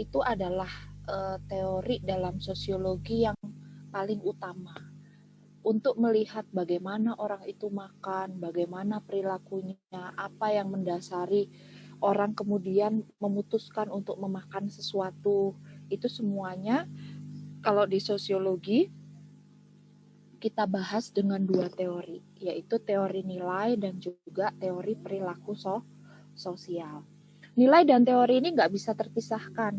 itu adalah teori dalam sosiologi yang paling utama untuk melihat bagaimana orang itu makan, bagaimana perilakunya, apa yang mendasari orang kemudian memutuskan untuk memakan sesuatu. Itu semuanya kalau di sosiologi kita bahas dengan dua teori, yaitu teori nilai dan juga teori perilaku sosial. Nilai dan teori ini nggak bisa terpisahkan,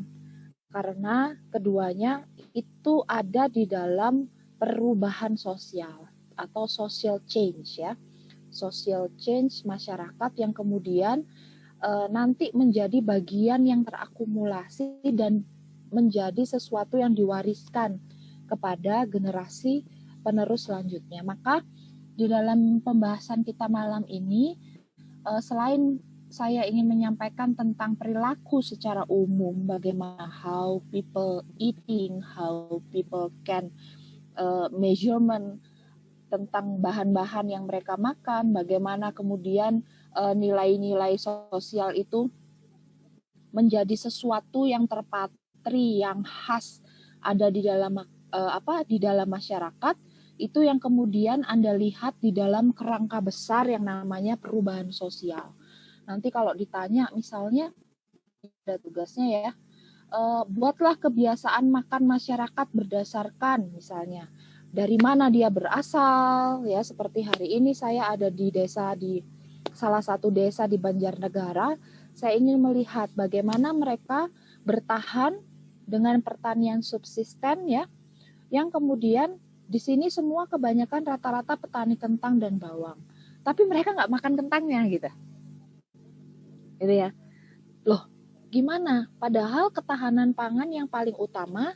karena keduanya itu ada di dalam perubahan sosial atau social change ya. Social change masyarakat yang kemudian nanti menjadi bagian yang terakumulasi dan menjadi sesuatu yang diwariskan kepada generasi penerus selanjutnya. Maka di dalam pembahasan kita malam ini, selain saya ingin menyampaikan tentang perilaku secara umum, bagaimana how people eating, how people can measurement tentang bahan-bahan yang mereka makan, bagaimana kemudian nilai-nilai sosial itu menjadi sesuatu yang terpatri, yang khas ada di dalam di dalam masyarakat. Itu yang kemudian Anda lihat di dalam kerangka besar yang namanya perubahan sosial. Nanti kalau ditanya misalnya ada tugasnya ya, buatlah kebiasaan makan masyarakat berdasarkan misalnya dari mana dia berasal ya, seperti hari ini saya ada di salah satu desa di Banjarnegara. Saya ingin melihat bagaimana mereka bertahan dengan pertanian subsisten ya, yang kemudian di sini semua kebanyakan rata-rata petani kentang dan bawang. Tapi mereka nggak makan kentangnya gitu. Gitu ya. Loh, gimana? Padahal ketahanan pangan yang paling utama,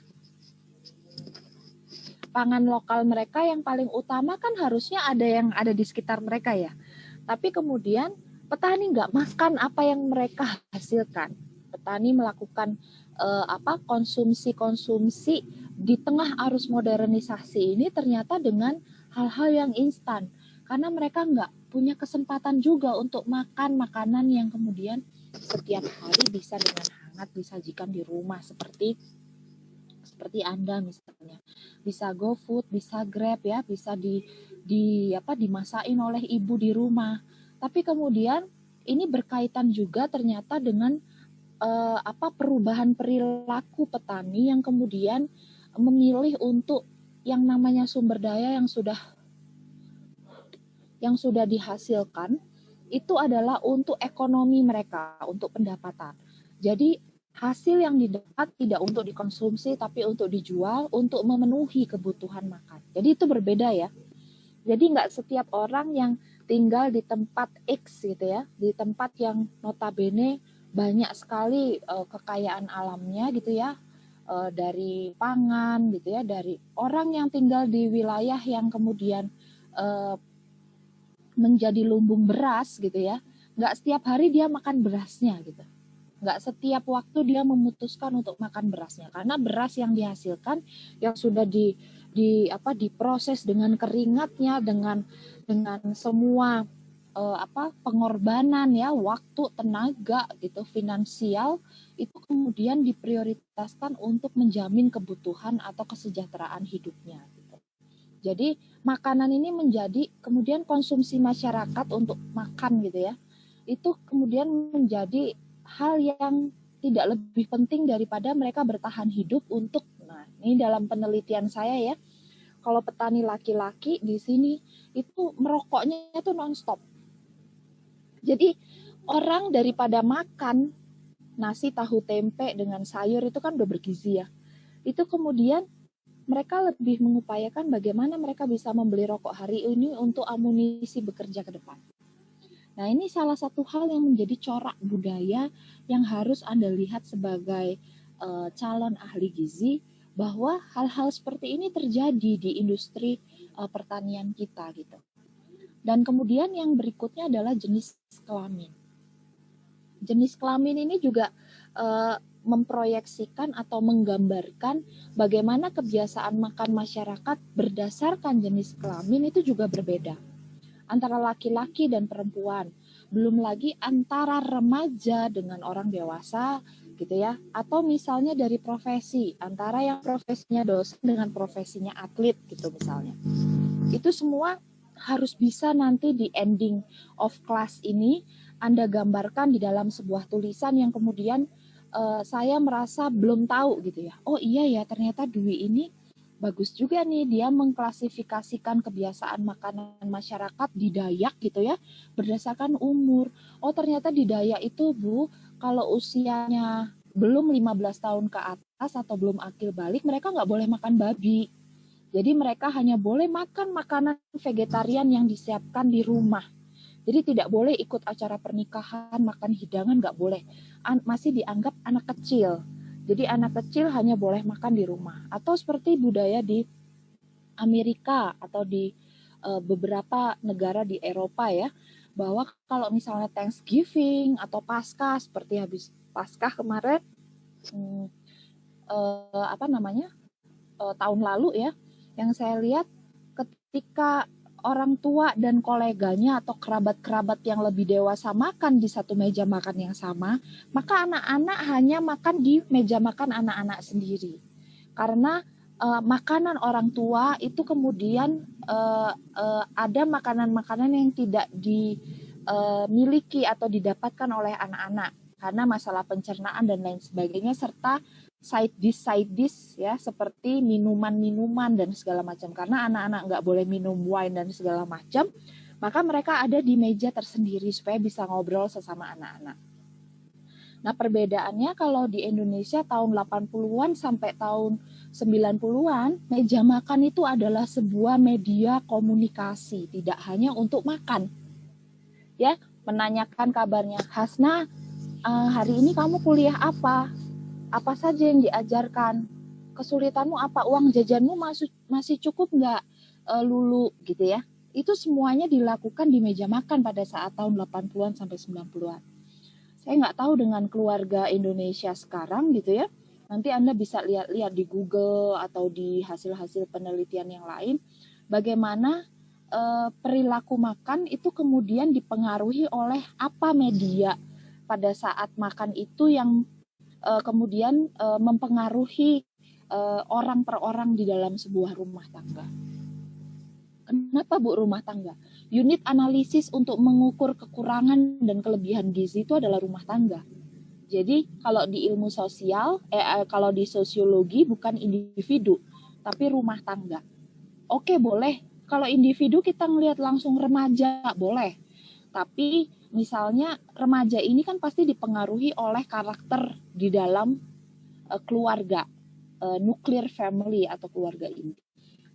pangan lokal mereka yang paling utama kan harusnya ada yang ada di sekitar mereka ya. Tapi kemudian petani nggak makan apa yang mereka hasilkan. Petani melakukan konsumsi di tengah arus modernisasi ini ternyata dengan hal-hal yang instan. Karena mereka nggak punya kesempatan juga untuk makan makanan yang kemudian setiap hari bisa dengan hangat disajikan di rumah seperti Anda misalnya. Bisa GoFood, bisa Grab ya, bisa dimasakin oleh ibu di rumah. Tapi kemudian ini berkaitan juga ternyata dengan perubahan perilaku petani yang kemudian memilih untuk yang namanya sumber daya yang sudah dihasilkan itu adalah untuk ekonomi mereka, untuk pendapatan. Jadi hasil yang didapat tidak untuk dikonsumsi tapi untuk dijual untuk memenuhi kebutuhan makan. Jadi itu berbeda ya. Jadi nggak setiap orang yang tinggal di tempat X gitu ya, di tempat yang notabene banyak sekali kekayaan alamnya gitu ya, dari pangan gitu ya, dari orang yang tinggal di wilayah yang kemudian menjadi lumbung beras gitu ya, nggak setiap hari dia makan berasnya gitu, nggak setiap waktu dia memutuskan untuk makan berasnya, karena beras yang dihasilkan yang sudah diproses dengan keringatnya, dengan semua pengorbanan ya, waktu, tenaga gitu, finansial, itu kemudian diprioritaskan untuk menjamin kebutuhan atau kesejahteraan hidupnya gitu. Jadi makanan ini menjadi kemudian konsumsi masyarakat untuk makan gitu ya, itu kemudian menjadi hal yang tidak lebih penting daripada mereka bertahan hidup untuk, nah ini dalam penelitian saya ya, kalau petani laki-laki di sini itu merokoknya itu nonstop. Jadi orang daripada makan nasi tahu tempe dengan sayur itu kan udah bergizi ya, itu kemudian mereka lebih mengupayakan bagaimana mereka bisa membeli rokok hari ini untuk amunisi bekerja ke depan. Nah ini salah satu hal yang menjadi corak budaya yang harus Anda lihat sebagai calon ahli gizi, bahwa hal-hal seperti ini terjadi di industri pertanian kita gitu. Dan kemudian yang berikutnya adalah jenis kelamin. Jenis kelamin ini juga memproyeksikan atau menggambarkan bagaimana kebiasaan makan masyarakat berdasarkan jenis kelamin itu juga berbeda antara laki-laki dan perempuan. Belum lagi antara remaja dengan orang dewasa, gitu ya, atau misalnya dari profesi, antara yang profesinya dosen dengan profesinya atlet gitu misalnya. Itu semua harus bisa nanti di ending of class ini Anda gambarkan di dalam sebuah tulisan yang kemudian saya merasa belum tahu gitu ya. Oh iya ya, ternyata Dwi ini bagus juga nih, dia mengklasifikasikan kebiasaan makanan masyarakat di Dayak gitu ya, berdasarkan umur. Oh ternyata di Dayak itu Bu, kalau usianya belum 15 tahun ke atas atau belum akil balik, mereka nggak boleh makan babi. Jadi mereka hanya boleh makan makanan vegetarian yang disiapkan di rumah. Jadi tidak boleh ikut acara pernikahan, makan hidangan nggak boleh. Masih dianggap anak kecil. Jadi anak kecil hanya boleh makan di rumah. Atau seperti budaya di Amerika atau di beberapa negara di Eropa ya, bahwa kalau misalnya Thanksgiving atau Paskah seperti habis Paskah kemarin, tahun lalu ya, yang saya lihat ketika orang tua dan koleganya atau kerabat-kerabat yang lebih dewasa makan di satu meja makan yang sama, maka anak-anak hanya makan di meja makan anak-anak sendiri. Karena makanan orang tua itu kemudian ada makanan-makanan yang tidak dimiliki atau didapatkan oleh anak-anak karena masalah pencernaan dan lain sebagainya, serta side dish ya, seperti minuman-minuman dan segala macam. Karena anak-anak nggak boleh minum wine dan segala macam, maka mereka ada di meja tersendiri supaya bisa ngobrol sesama anak-anak. Nah perbedaannya kalau di Indonesia tahun 80-an sampai tahun 90-an, meja makan itu adalah sebuah media komunikasi, tidak hanya untuk makan. Ya, menanyakan kabarnya, Hasna, hari ini kamu kuliah apa? Apa saja yang diajarkan? Kesulitanmu apa? Uang jajanmu masih cukup nggak, Lulu? Gitu ya. Itu semuanya dilakukan di meja makan pada saat tahun 80-an sampai 90-an. Saya nggak tahu dengan keluarga Indonesia sekarang gitu ya. Nanti Anda bisa lihat-lihat di Google atau di hasil-hasil penelitian yang lain, bagaimana perilaku makan itu kemudian dipengaruhi oleh apa media pada saat makan itu yang kemudian mempengaruhi orang per orang di dalam sebuah rumah tangga. Kenapa Bu rumah tangga? Unit analisis untuk mengukur kekurangan dan kelebihan gizi itu adalah rumah tangga. Jadi kalau di ilmu sosial, kalau di sosiologi bukan individu, tapi rumah tangga. Oke boleh, kalau individu kita ngelihat langsung remaja, boleh. Tapi misalnya remaja ini kan pasti dipengaruhi oleh karakter di dalam keluarga, nuclear family atau keluarga inti.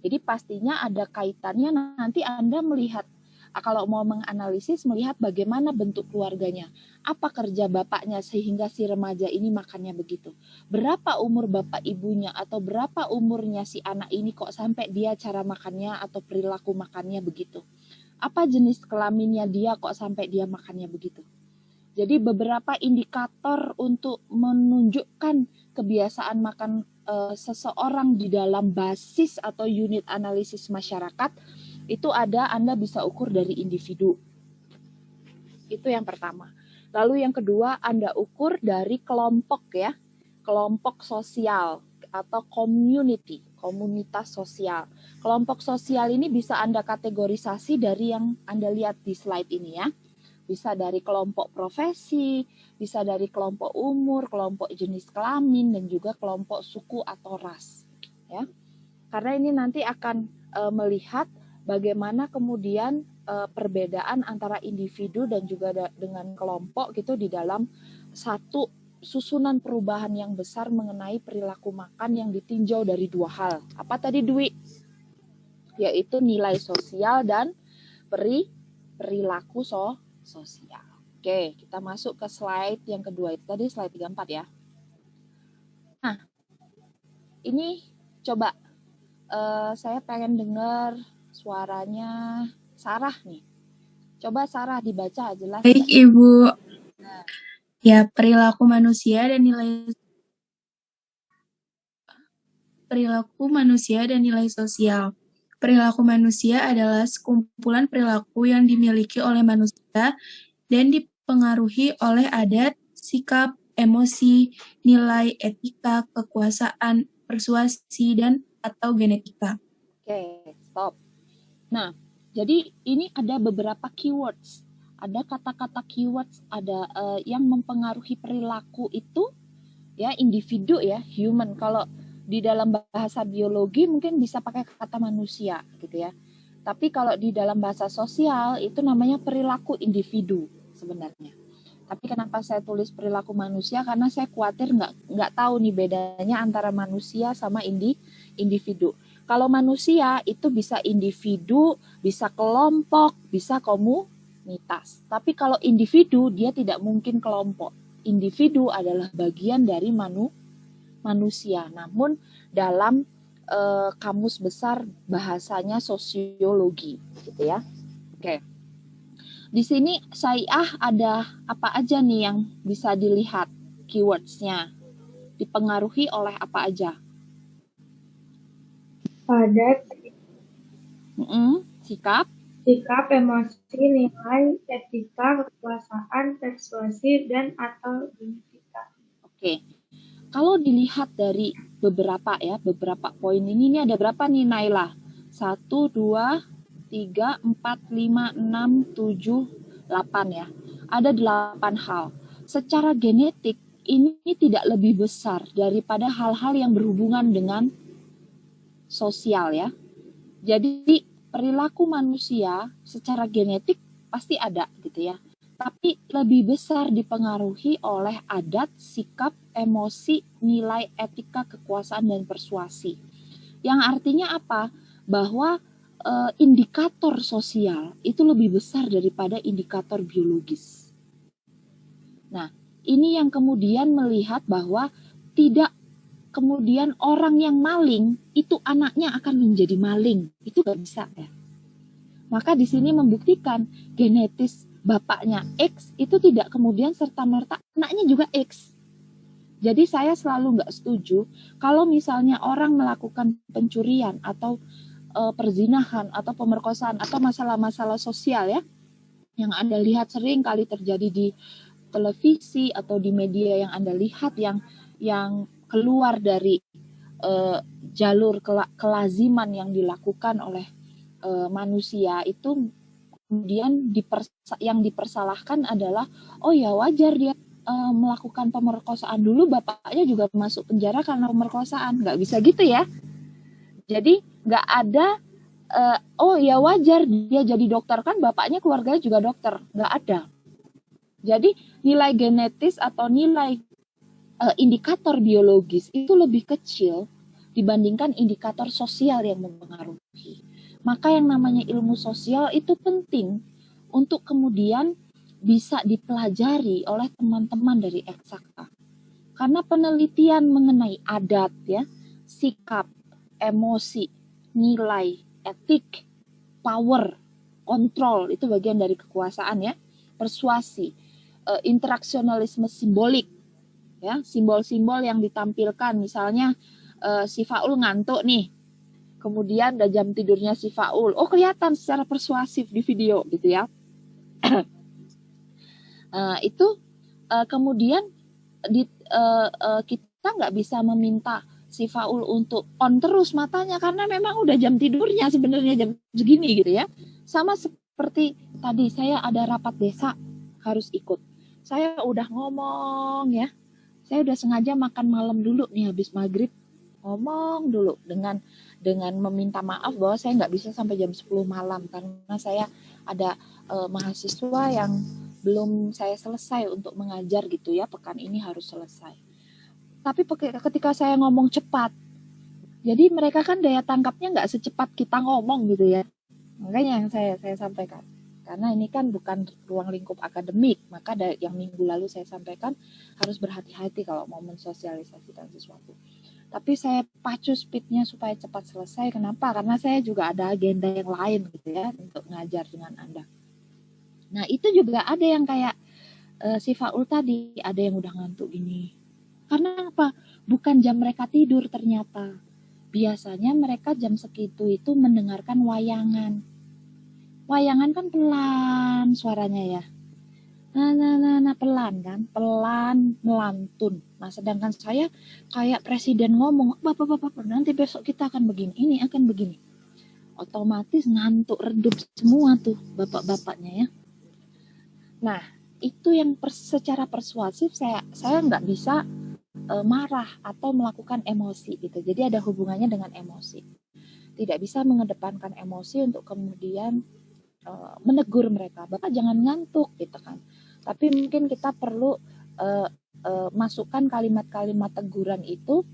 Jadi pastinya ada kaitannya nanti Anda melihat, kalau mau menganalisis, melihat bagaimana bentuk keluarganya. Apa kerja bapaknya sehingga si remaja ini makannya begitu. Berapa umur bapak ibunya atau berapa umurnya si anak ini kok sampai dia cara makannya atau perilaku makannya begitu. Apa jenis kelaminnya dia kok sampai dia makannya begitu. Jadi beberapa indikator untuk menunjukkan kebiasaan makan seseorang di dalam basis atau unit analisis masyarakat itu ada, Anda bisa ukur dari individu. Itu yang pertama. Lalu yang kedua, Anda ukur dari kelompok ya, kelompok sosial atau community, komunitas sosial. Kelompok sosial ini bisa Anda kategorisasi dari yang Anda lihat di slide ini ya. Bisa dari kelompok profesi, bisa dari kelompok umur, kelompok jenis kelamin, dan juga kelompok suku atau ras. Ya, karena ini nanti akan melihat bagaimana kemudian perbedaan antara individu dan juga dengan kelompok gitu di dalam satu susunan perubahan yang besar mengenai perilaku makan yang ditinjau dari dua hal. Apa tadi Dwi? Yaitu nilai sosial dan perilaku sosial. Oke, kita masuk ke slide yang kedua. Itu tadi slide 34 ya. Nah, ini coba saya pengen dengar suaranya Sarah nih. Coba Sarah dibaca jelas. Baik Ibu. Nah. Ya, perilaku manusia dan nilai sosial. Perilaku manusia adalah sekumpulan perilaku yang dimiliki oleh manusia dan dipengaruhi oleh adat, sikap, emosi, nilai etika, kekuasaan, persuasi, dan atau genetika. Oke, stop. Nah, jadi ini ada beberapa keywords. Ada kata-kata keywords, ada yang mempengaruhi perilaku itu, ya, individu ya, human. Kalau di dalam bahasa biologi mungkin bisa pakai kata manusia gitu ya. Tapi kalau di dalam bahasa sosial itu namanya perilaku individu sebenarnya. Tapi kenapa saya tulis perilaku manusia? Karena saya khawatir nggak tahu nih bedanya antara manusia sama individu. Kalau manusia itu bisa individu, bisa kelompok, bisa komunitas. Tapi kalau individu dia tidak mungkin kelompok. Individu adalah bagian dari manusia. Namun dalam kamus besar bahasanya sosiologi, gitu ya. Oke. Di sini syai'ah ada apa aja nih yang bisa dilihat keywords-nya? Dipengaruhi oleh apa aja? Padat, Sikap, emosi, nilai, etika, kekuasaan, persuasi, dan atau genetika. Oke. Kalau dilihat dari beberapa poin ini ada berapa nih Naila? 1, 2, 3, 4, 5, 6, 7, 8 ya. Ada 8 hal. Secara genetik ini tidak lebih besar daripada hal-hal yang berhubungan dengan sosial ya. Jadi perilaku manusia secara genetik pasti ada gitu ya. Tapi lebih besar dipengaruhi oleh adat, sikap, emosi, nilai, etika, kekuasaan, dan persuasi. Yang artinya apa? Bahwa indikator sosial itu lebih besar daripada indikator biologis. Nah, ini yang kemudian melihat bahwa tidak kemudian orang yang maling itu anaknya akan menjadi maling. Itu gak bisa ya. Maka di sini membuktikan genetis bapaknya X itu tidak kemudian serta-merta anaknya juga X. Jadi saya selalu nggak setuju kalau misalnya orang melakukan pencurian atau perzinahan atau pemerkosaan atau masalah-masalah sosial ya, yang Anda lihat sering kali terjadi di televisi atau di media yang Anda lihat yang keluar dari jalur kelaziman yang dilakukan oleh manusia itu kemudian yang dipersalahkan adalah oh ya wajar dia melakukan pemerkosaan, dulu bapaknya juga masuk penjara karena pemerkosaan. Nggak bisa gitu ya. Jadi nggak ada oh ya wajar dia jadi dokter, kan bapaknya keluarganya juga dokter. Nggak ada. Jadi nilai genetis atau nilai indikator biologis itu lebih kecil dibandingkan indikator sosial yang mempengaruhi. Maka yang namanya ilmu sosial itu penting untuk kemudian bisa dipelajari oleh teman-teman dari eksakta. Karena penelitian mengenai adat ya, sikap, emosi, nilai, etik, power, kontrol itu bagian dari kekuasaan ya, persuasi, interaksionalisme simbolik ya, simbol-simbol yang ditampilkan misalnya si Faul ngantuk nih. Kemudian udah jam tidurnya si Faul. Oh, kelihatan secara persuasif di video gitu ya. Itu kemudian kita nggak bisa meminta si Faul untuk on terus matanya karena memang udah jam tidurnya sebenarnya jam segini gitu ya. Sama seperti tadi saya ada rapat desa harus ikut. Saya udah ngomong ya. Saya udah sengaja makan malam dulu nih habis maghrib. Ngomong dulu dengan meminta maaf bahwa saya nggak bisa sampai jam 10 malam karena saya ada mahasiswa yang belum saya selesai untuk mengajar gitu ya, pekan ini harus selesai. Tapi ketika saya ngomong cepat, jadi mereka kan daya tangkapnya nggak secepat kita ngomong gitu ya. Makanya yang saya sampaikan. Karena ini kan bukan ruang lingkup akademik, maka yang minggu lalu saya sampaikan harus berhati-hati kalau mau mensosialisasikan sesuatu. Tapi saya pacu speednya supaya cepat selesai. Kenapa? Karena saya juga ada agenda yang lain gitu ya untuk ngajar dengan Anda. Nah itu juga ada yang kayak si Faul tadi, ada yang udah ngantuk ini. Karena apa? Bukan jam mereka tidur ternyata. Biasanya mereka jam segitu itu mendengarkan wayangan. Wayangan kan pelan suaranya ya. Nah, pelan kan, pelan, melantun. Nah, sedangkan saya kayak presiden ngomong, bapak, nanti besok kita akan begini, ini akan begini. Otomatis ngantuk, redup semua tuh bapak-bapaknya ya. Nah, itu yang secara persuasif saya nggak bisa marah atau melakukan emosi gitu. Jadi ada hubungannya dengan emosi. Tidak bisa mengedepankan emosi untuk kemudian menegur mereka, Bapak jangan ngantuk gitu kan. Tapi mungkin kita perlu masukkan kalimat-kalimat teguran itu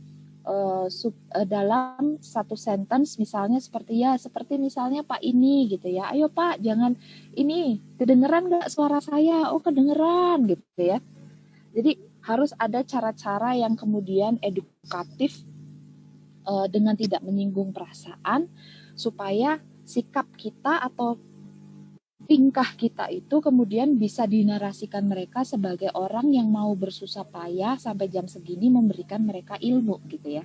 dalam satu sentence, misalnya seperti misalnya Pak ini gitu ya, ayo Pak jangan ini, kedengeran nggak suara saya? Oh kedengeran gitu ya. Jadi harus ada cara-cara yang kemudian edukatif dengan tidak menyinggung perasaan, supaya sikap kita atau tingkah kita itu kemudian bisa dinarasikan mereka sebagai orang yang mau bersusah payah sampai jam segini memberikan mereka ilmu gitu ya.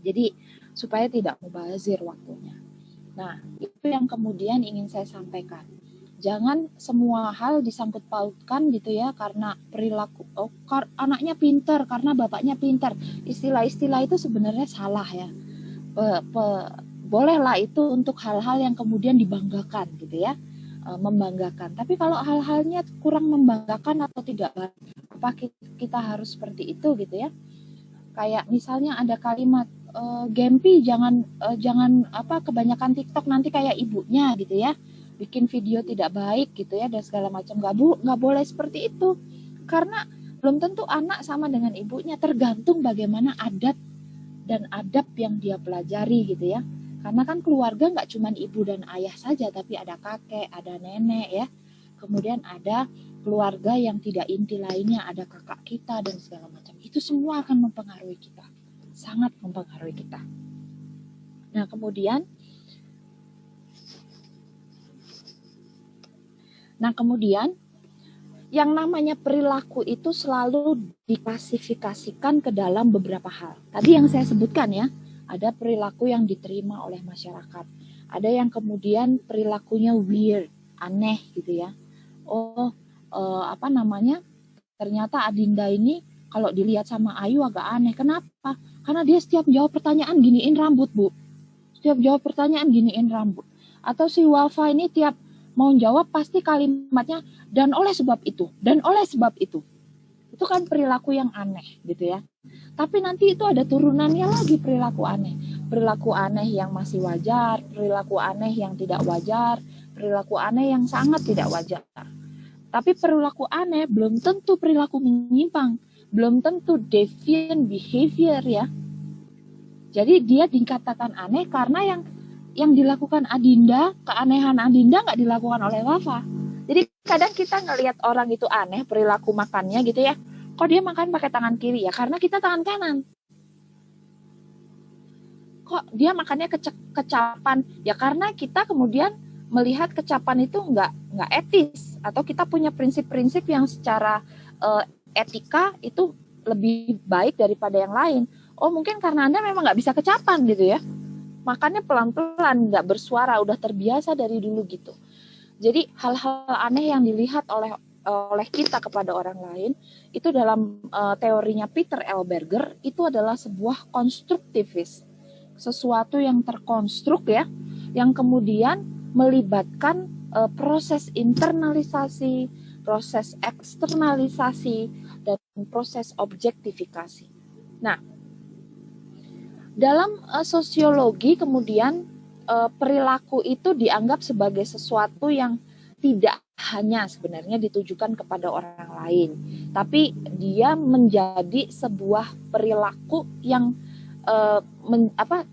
Jadi supaya tidak mubazir waktunya. Nah, itu yang kemudian ingin saya sampaikan. Jangan semua hal disangkut pautkan gitu ya, karena perilaku anaknya pintar, karena bapaknya pintar. Istilah-istilah itu sebenarnya salah ya. Bolehlah itu untuk hal-hal yang kemudian dibanggakan gitu ya, membanggakan. Tapi kalau hal-halnya kurang membanggakan atau tidak, apa kita harus seperti itu gitu ya? Kayak misalnya ada kalimat Gempi jangan kebanyakan TikTok nanti kayak ibunya gitu ya, bikin video tidak baik gitu ya dan segala macam. Nggak boleh seperti itu, karena belum tentu anak sama dengan ibunya, tergantung bagaimana adat dan adab yang dia pelajari gitu ya. Karena kan keluarga nggak cuma ibu dan ayah saja, tapi ada kakek, ada nenek ya. Kemudian ada keluarga yang tidak inti lainnya, ada kakak kita dan segala macam. Itu semua akan mempengaruhi kita, sangat mempengaruhi kita. Nah kemudian yang namanya perilaku itu selalu diklasifikasikan ke dalam beberapa hal. Tadi yang saya sebutkan ya, ada perilaku yang diterima oleh masyarakat. Ada yang kemudian perilakunya weird, aneh gitu ya. Ternyata Adinda ini kalau dilihat sama Ayu agak aneh. Kenapa? Karena dia setiap jawab pertanyaan giniin rambut, Bu. Setiap jawab pertanyaan giniin rambut. Atau si Wafa ini tiap mau jawab pasti kalimatnya dan oleh sebab itu, dan oleh sebab itu. Itu kan perilaku yang aneh gitu ya. Tapi nanti itu ada turunannya lagi perilaku aneh. Perilaku aneh yang masih wajar, perilaku aneh yang tidak wajar, perilaku aneh yang sangat tidak wajar. Tapi perilaku aneh belum tentu perilaku menyimpang, belum tentu deviant behavior ya. Jadi dia dikatakan aneh karena yang dilakukan Adinda, keanehan Adinda nggak dilakukan oleh Wafa. Jadi kadang kita ngelihat orang itu aneh perilaku makannya gitu ya. Kok dia makan pakai tangan kiri ya? Karena kita tangan kanan. Kok dia makannya kecapan? Ya karena kita kemudian melihat kecapan itu nggak etis, atau kita punya prinsip-prinsip yang secara etika itu lebih baik daripada yang lain. Oh mungkin karena Anda memang nggak bisa kecapan gitu ya. Makannya pelan-pelan, nggak bersuara, udah terbiasa dari dulu gitu. Jadi hal-hal aneh yang dilihat oleh kita kepada orang lain itu dalam teorinya Peter L. Berger itu adalah sebuah konstruktivis, sesuatu yang terkonstruk ya, yang kemudian melibatkan proses internalisasi, proses eksternalisasi, dan proses objektifikasi. Nah, dalam sosiologi kemudian perilaku itu dianggap sebagai sesuatu yang tidak hanya sebenarnya ditujukan kepada orang lain, tapi dia menjadi sebuah perilaku yang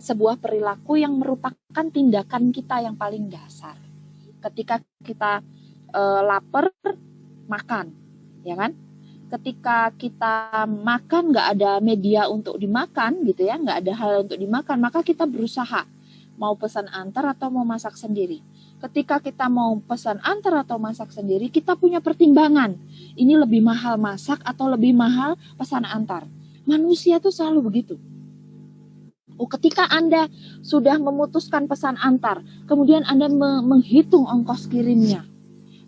sebuah perilaku yang merupakan tindakan kita yang paling dasar. Ketika kita lapar, makan, ya kan? Ketika kita makan nggak ada media untuk dimakan gitu ya, nggak ada hal untuk dimakan, maka kita berusaha mau pesan antar atau mau masak sendiri. Ketika kita mau pesan antar atau masak sendiri, kita punya pertimbangan. Ini lebih mahal masak atau lebih mahal pesan antar. Manusia tuh selalu begitu. Ketika Anda sudah memutuskan pesan antar, kemudian Anda menghitung ongkos kirimnya.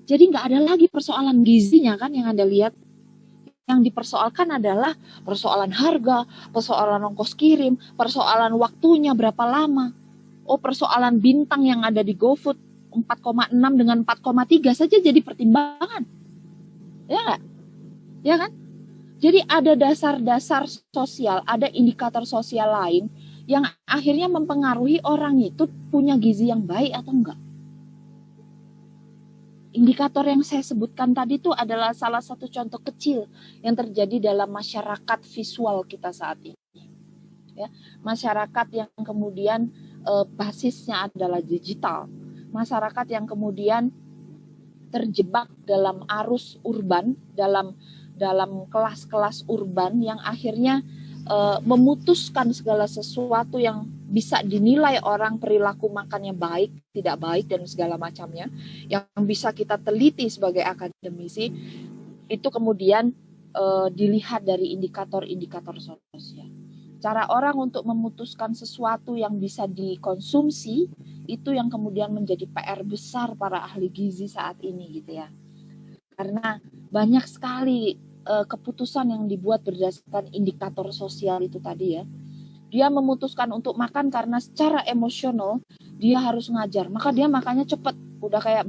Jadi nggak ada lagi persoalan gizinya kan yang Anda lihat. Yang dipersoalkan adalah persoalan harga, persoalan ongkos kirim, persoalan waktunya berapa lama. Oh, persoalan bintang yang ada di GoFood 4,6 dengan 4,3 saja jadi pertimbangan. Ya nggak? Ya kan? Jadi ada dasar-dasar sosial, ada indikator sosial lain yang akhirnya mempengaruhi orang itu punya gizi yang baik atau enggak. Indikator yang saya sebutkan tadi itu adalah salah satu contoh kecil yang terjadi dalam masyarakat visual kita saat ini. Ya, masyarakat yang kemudian basisnya adalah digital, masyarakat yang kemudian terjebak dalam arus urban, dalam kelas-kelas urban yang akhirnya memutuskan segala sesuatu yang bisa dinilai orang perilaku makannya baik, tidak baik, dan segala macamnya, yang bisa kita teliti sebagai akademisi, itu kemudian dilihat dari indikator-indikator sosial. Cara orang untuk memutuskan sesuatu yang bisa dikonsumsi, itu yang kemudian menjadi PR besar para ahli gizi saat ini gitu ya. Karena banyak sekali keputusan yang dibuat berdasarkan indikator sosial itu tadi ya. Dia memutuskan untuk makan karena secara emosional dia harus ngajar, maka dia makannya cepat, udah kayak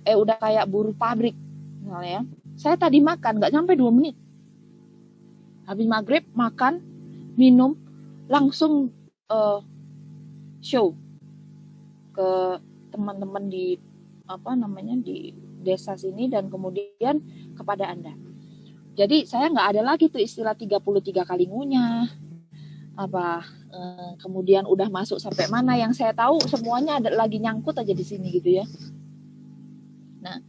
udah kayak buruh pabrik misalnya ya. Saya tadi makan nggak sampai 2 menit, habis maghrib makan, minum, langsung show ke teman-teman di di desa sini dan kemudian kepada Anda. Jadi saya nggak ada lagi tuh istilah 33 kali ngunyah, kemudian udah masuk sampai mana, yang saya tahu semuanya ada lagi nyangkut aja di sini gitu ya. Nah,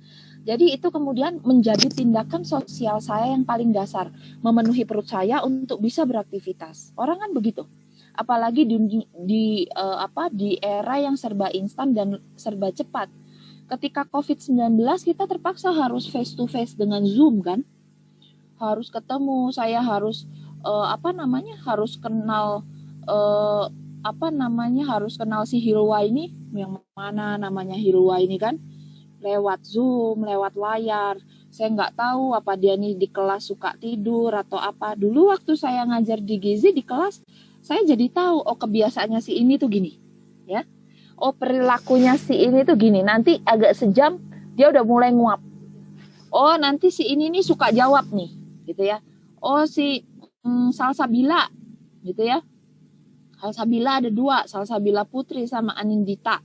jadi itu kemudian menjadi tindakan sosial saya yang paling dasar, memenuhi perut saya untuk bisa beraktivitas. Orang kan begitu. Apalagi di era yang serba instan dan serba cepat. Ketika COVID-19 kita terpaksa harus face to face dengan Zoom kan. Harus ketemu, saya harus harus kenal harus kenal si Hilwa ini, yang mana namanya Hilwa ini kan, lewat Zoom, lewat layar. Saya nggak tahu apa dia nih di kelas suka tidur atau apa. Dulu waktu saya ngajar di gizi di kelas, saya jadi tahu, oh kebiasaannya si ini tuh gini, ya. Oh perilakunya si ini tuh gini, nanti agak sejam dia udah mulai nguap. Oh nanti si ini nih suka jawab nih, gitu ya. Oh si Salsabila, gitu ya. Salsabila ada 2, Salsabila Putri sama Anindita.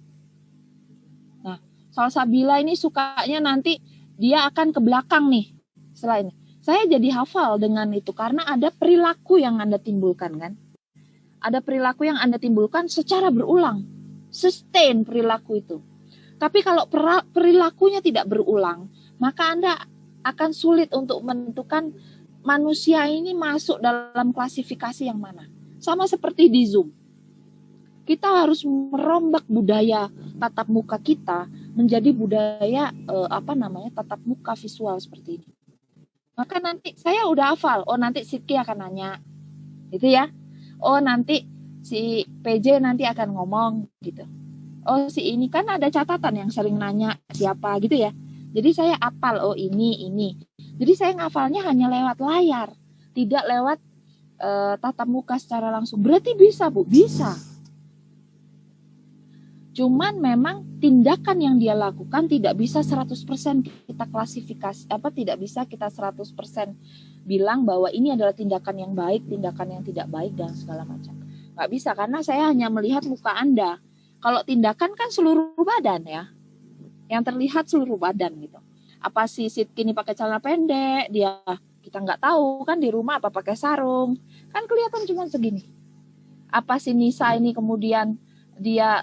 Nah, Salsabila ini sukanya nanti dia akan ke belakang nih setelah ini. Saya jadi hafal dengan itu karena ada perilaku yang Anda timbulkan kan. Ada perilaku yang Anda timbulkan secara berulang. Sustain perilaku itu. Tapi kalau perilakunya tidak berulang, maka Anda akan sulit untuk menentukan manusia ini masuk dalam klasifikasi yang mana. Sama seperti di Zoom. Kita harus merombak budaya tatap muka kita menjadi budaya tatap muka visual seperti ini. Maka nanti saya udah hafal, oh nanti Sidki akan nanya. Gitu ya. Oh nanti si PJ nanti akan ngomong gitu. Oh si ini kan ada catatan yang sering nanya siapa gitu ya. Jadi saya hafal, oh ini. Jadi saya ngafalnya hanya lewat layar, tidak lewat tatap muka secara langsung. Berarti bisa Bu, bisa. Cuman memang tindakan yang dia lakukan tidak bisa 100% kita klasifikasi, tidak bisa kita 100% bilang bahwa ini adalah tindakan yang baik, tindakan yang tidak baik dan segala macam. Nggak bisa karena saya hanya melihat muka Anda. Kalau tindakan kan seluruh badan ya. Yang terlihat seluruh badan gitu. Apa si Sidki ini pakai celana pendek, dia kita nggak tahu kan di rumah apa pakai sarung, kan kelihatan cuma segini. Apa si Nisa ini kemudian dia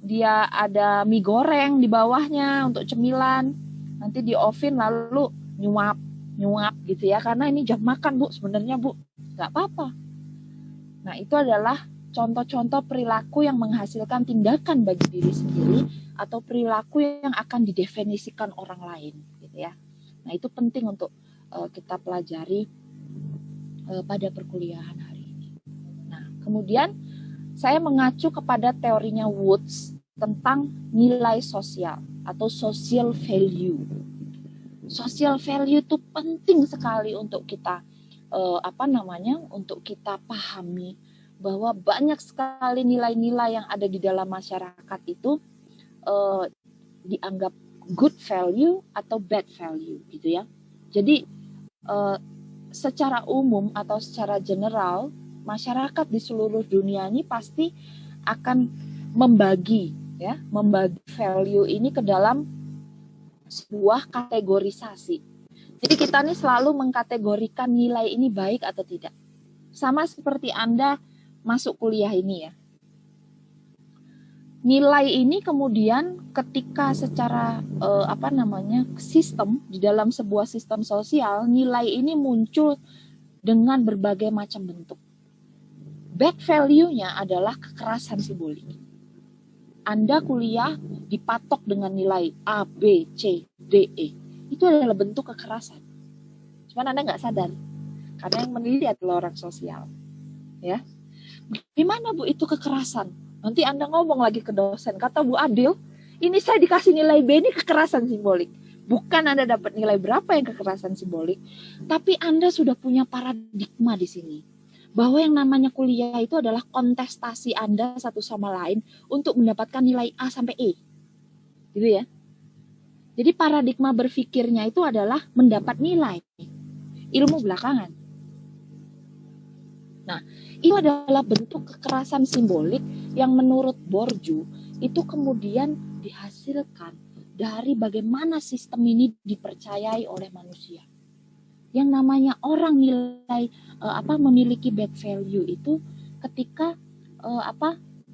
dia ada mie goreng di bawahnya untuk cemilan, nanti di oven lalu nyuap gitu ya, karena ini jam makan Bu sebenarnya Bu, nggak apa-apa. Nah itu adalah contoh-contoh perilaku yang menghasilkan tindakan bagi diri sendiri atau perilaku yang akan didefinisikan orang lain gitu ya. Nah itu penting untuk kita pelajari pada perkuliahan hari ini. Nah kemudian saya mengacu kepada teorinya Woods tentang nilai sosial. atau social value. Social value itu penting sekali untuk kita untuk kita pahami bahwa banyak sekali nilai-nilai yang ada di dalam masyarakat itu dianggap good value atau bad value gitu ya. Jadi secara umum atau secara general masyarakat di seluruh dunia ini pasti akan membagi value ini ke dalam sebuah kategorisasi. Jadi kita nih selalu mengkategorikan nilai ini baik atau tidak. Sama seperti Anda masuk kuliah ini ya. Nilai ini kemudian ketika secara sistem di dalam sebuah sistem sosial, nilai ini muncul dengan berbagai macam bentuk. Bad value-nya adalah kekerasan simbolik. Anda kuliah dipatok dengan nilai A, B, C, D, E. Itu adalah bentuk kekerasan. Cuman Anda nggak sadar. Karena yang meneliti adalah orang sosial. Ya. Gimana Bu itu kekerasan? Nanti Anda ngomong lagi ke dosen. Kata Bu Adil, ini saya dikasih nilai B, ini kekerasan simbolik. Bukan Anda dapat nilai berapa yang kekerasan simbolik. Tapi Anda sudah punya paradigma di sini. Bahwa yang namanya kuliah itu adalah kontestasi Anda satu sama lain untuk mendapatkan nilai A sampai E. Gitu ya. Jadi paradigma berpikirnya itu adalah mendapat nilai. Ilmu belakangan. Nah, itu adalah bentuk kekerasan simbolik yang menurut Bourdieu itu kemudian dihasilkan dari bagaimana sistem ini dipercayai oleh manusia. Yang namanya orang memiliki bad value itu ketika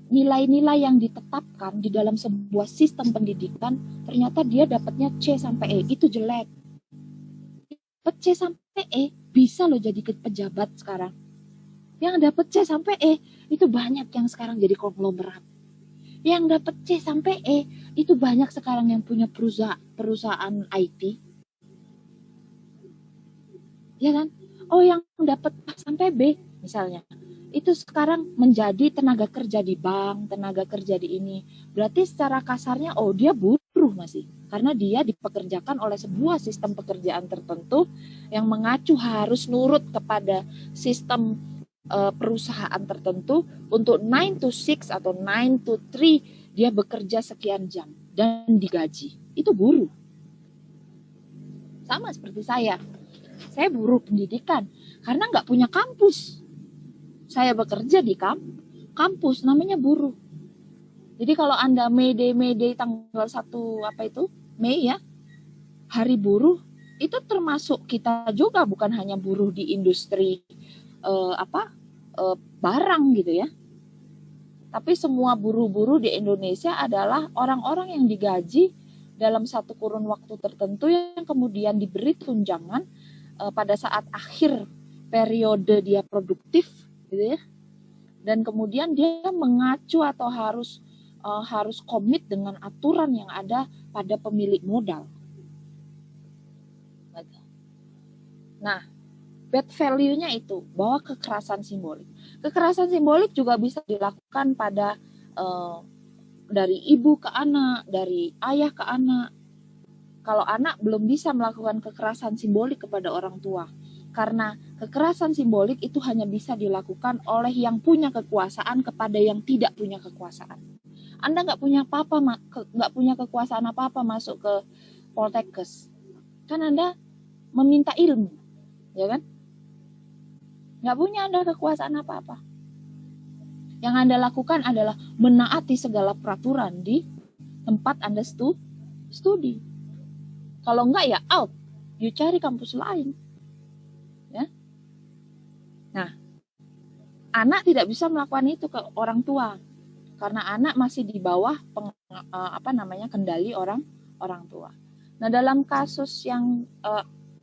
nilai-nilai yang ditetapkan di dalam sebuah sistem pendidikan ternyata dia dapatnya C sampai E, itu jelek. Dapat C sampai E bisa loh jadi pejabat sekarang. Yang dapat C sampai E itu banyak yang sekarang jadi konglomerat. Yang dapat C sampai E itu banyak sekarang yang punya perusahaan IT. Ya kan? Oh, yang dapat A sampai B misalnya, itu sekarang menjadi tenaga kerja di bank, tenaga kerja di ini. Berarti secara kasarnya, oh dia buruh masih. Karena dia dipekerjakan oleh sebuah sistem pekerjaan tertentu yang mengacu harus nurut kepada sistem perusahaan tertentu untuk 9 to 6 atau 9 to 3 dia bekerja sekian jam dan digaji. Itu buruh. Sama seperti saya buruh pendidikan karena nggak punya kampus. Saya bekerja di kampus, namanya buruh. Jadi kalau Anda May Day tanggal 1 Mei ya, hari buruh, itu termasuk kita juga, bukan hanya buruh di industri barang gitu ya. Tapi semua buruh-buruh di Indonesia adalah orang-orang yang digaji dalam satu kurun waktu tertentu yang kemudian diberi tunjangan pada saat akhir periode dia produktif gitu ya, dan kemudian dia mengacu atau harus komit dengan aturan yang ada pada pemilik modal. Nah, bad value-nya itu bahwa kekerasan simbolik juga bisa dilakukan pada dari ibu ke anak, dari ayah ke anak. Kalau anak belum bisa melakukan kekerasan simbolik kepada orang tua, karena kekerasan simbolik itu hanya bisa dilakukan oleh yang punya kekuasaan kepada yang tidak punya kekuasaan. Anda nggak punya kekuasaan apa-apa masuk ke Poltekkes, kan Anda meminta ilmu, ya kan? Nggak punya Anda kekuasaan apa-apa. Yang Anda lakukan adalah menaati segala peraturan di tempat Anda studi. Kalau enggak ya out, you cari kampus lain. Ya. Nah, anak tidak bisa melakukan itu ke orang tua karena anak masih di bawah kendali orang tua. Nah, dalam kasus yang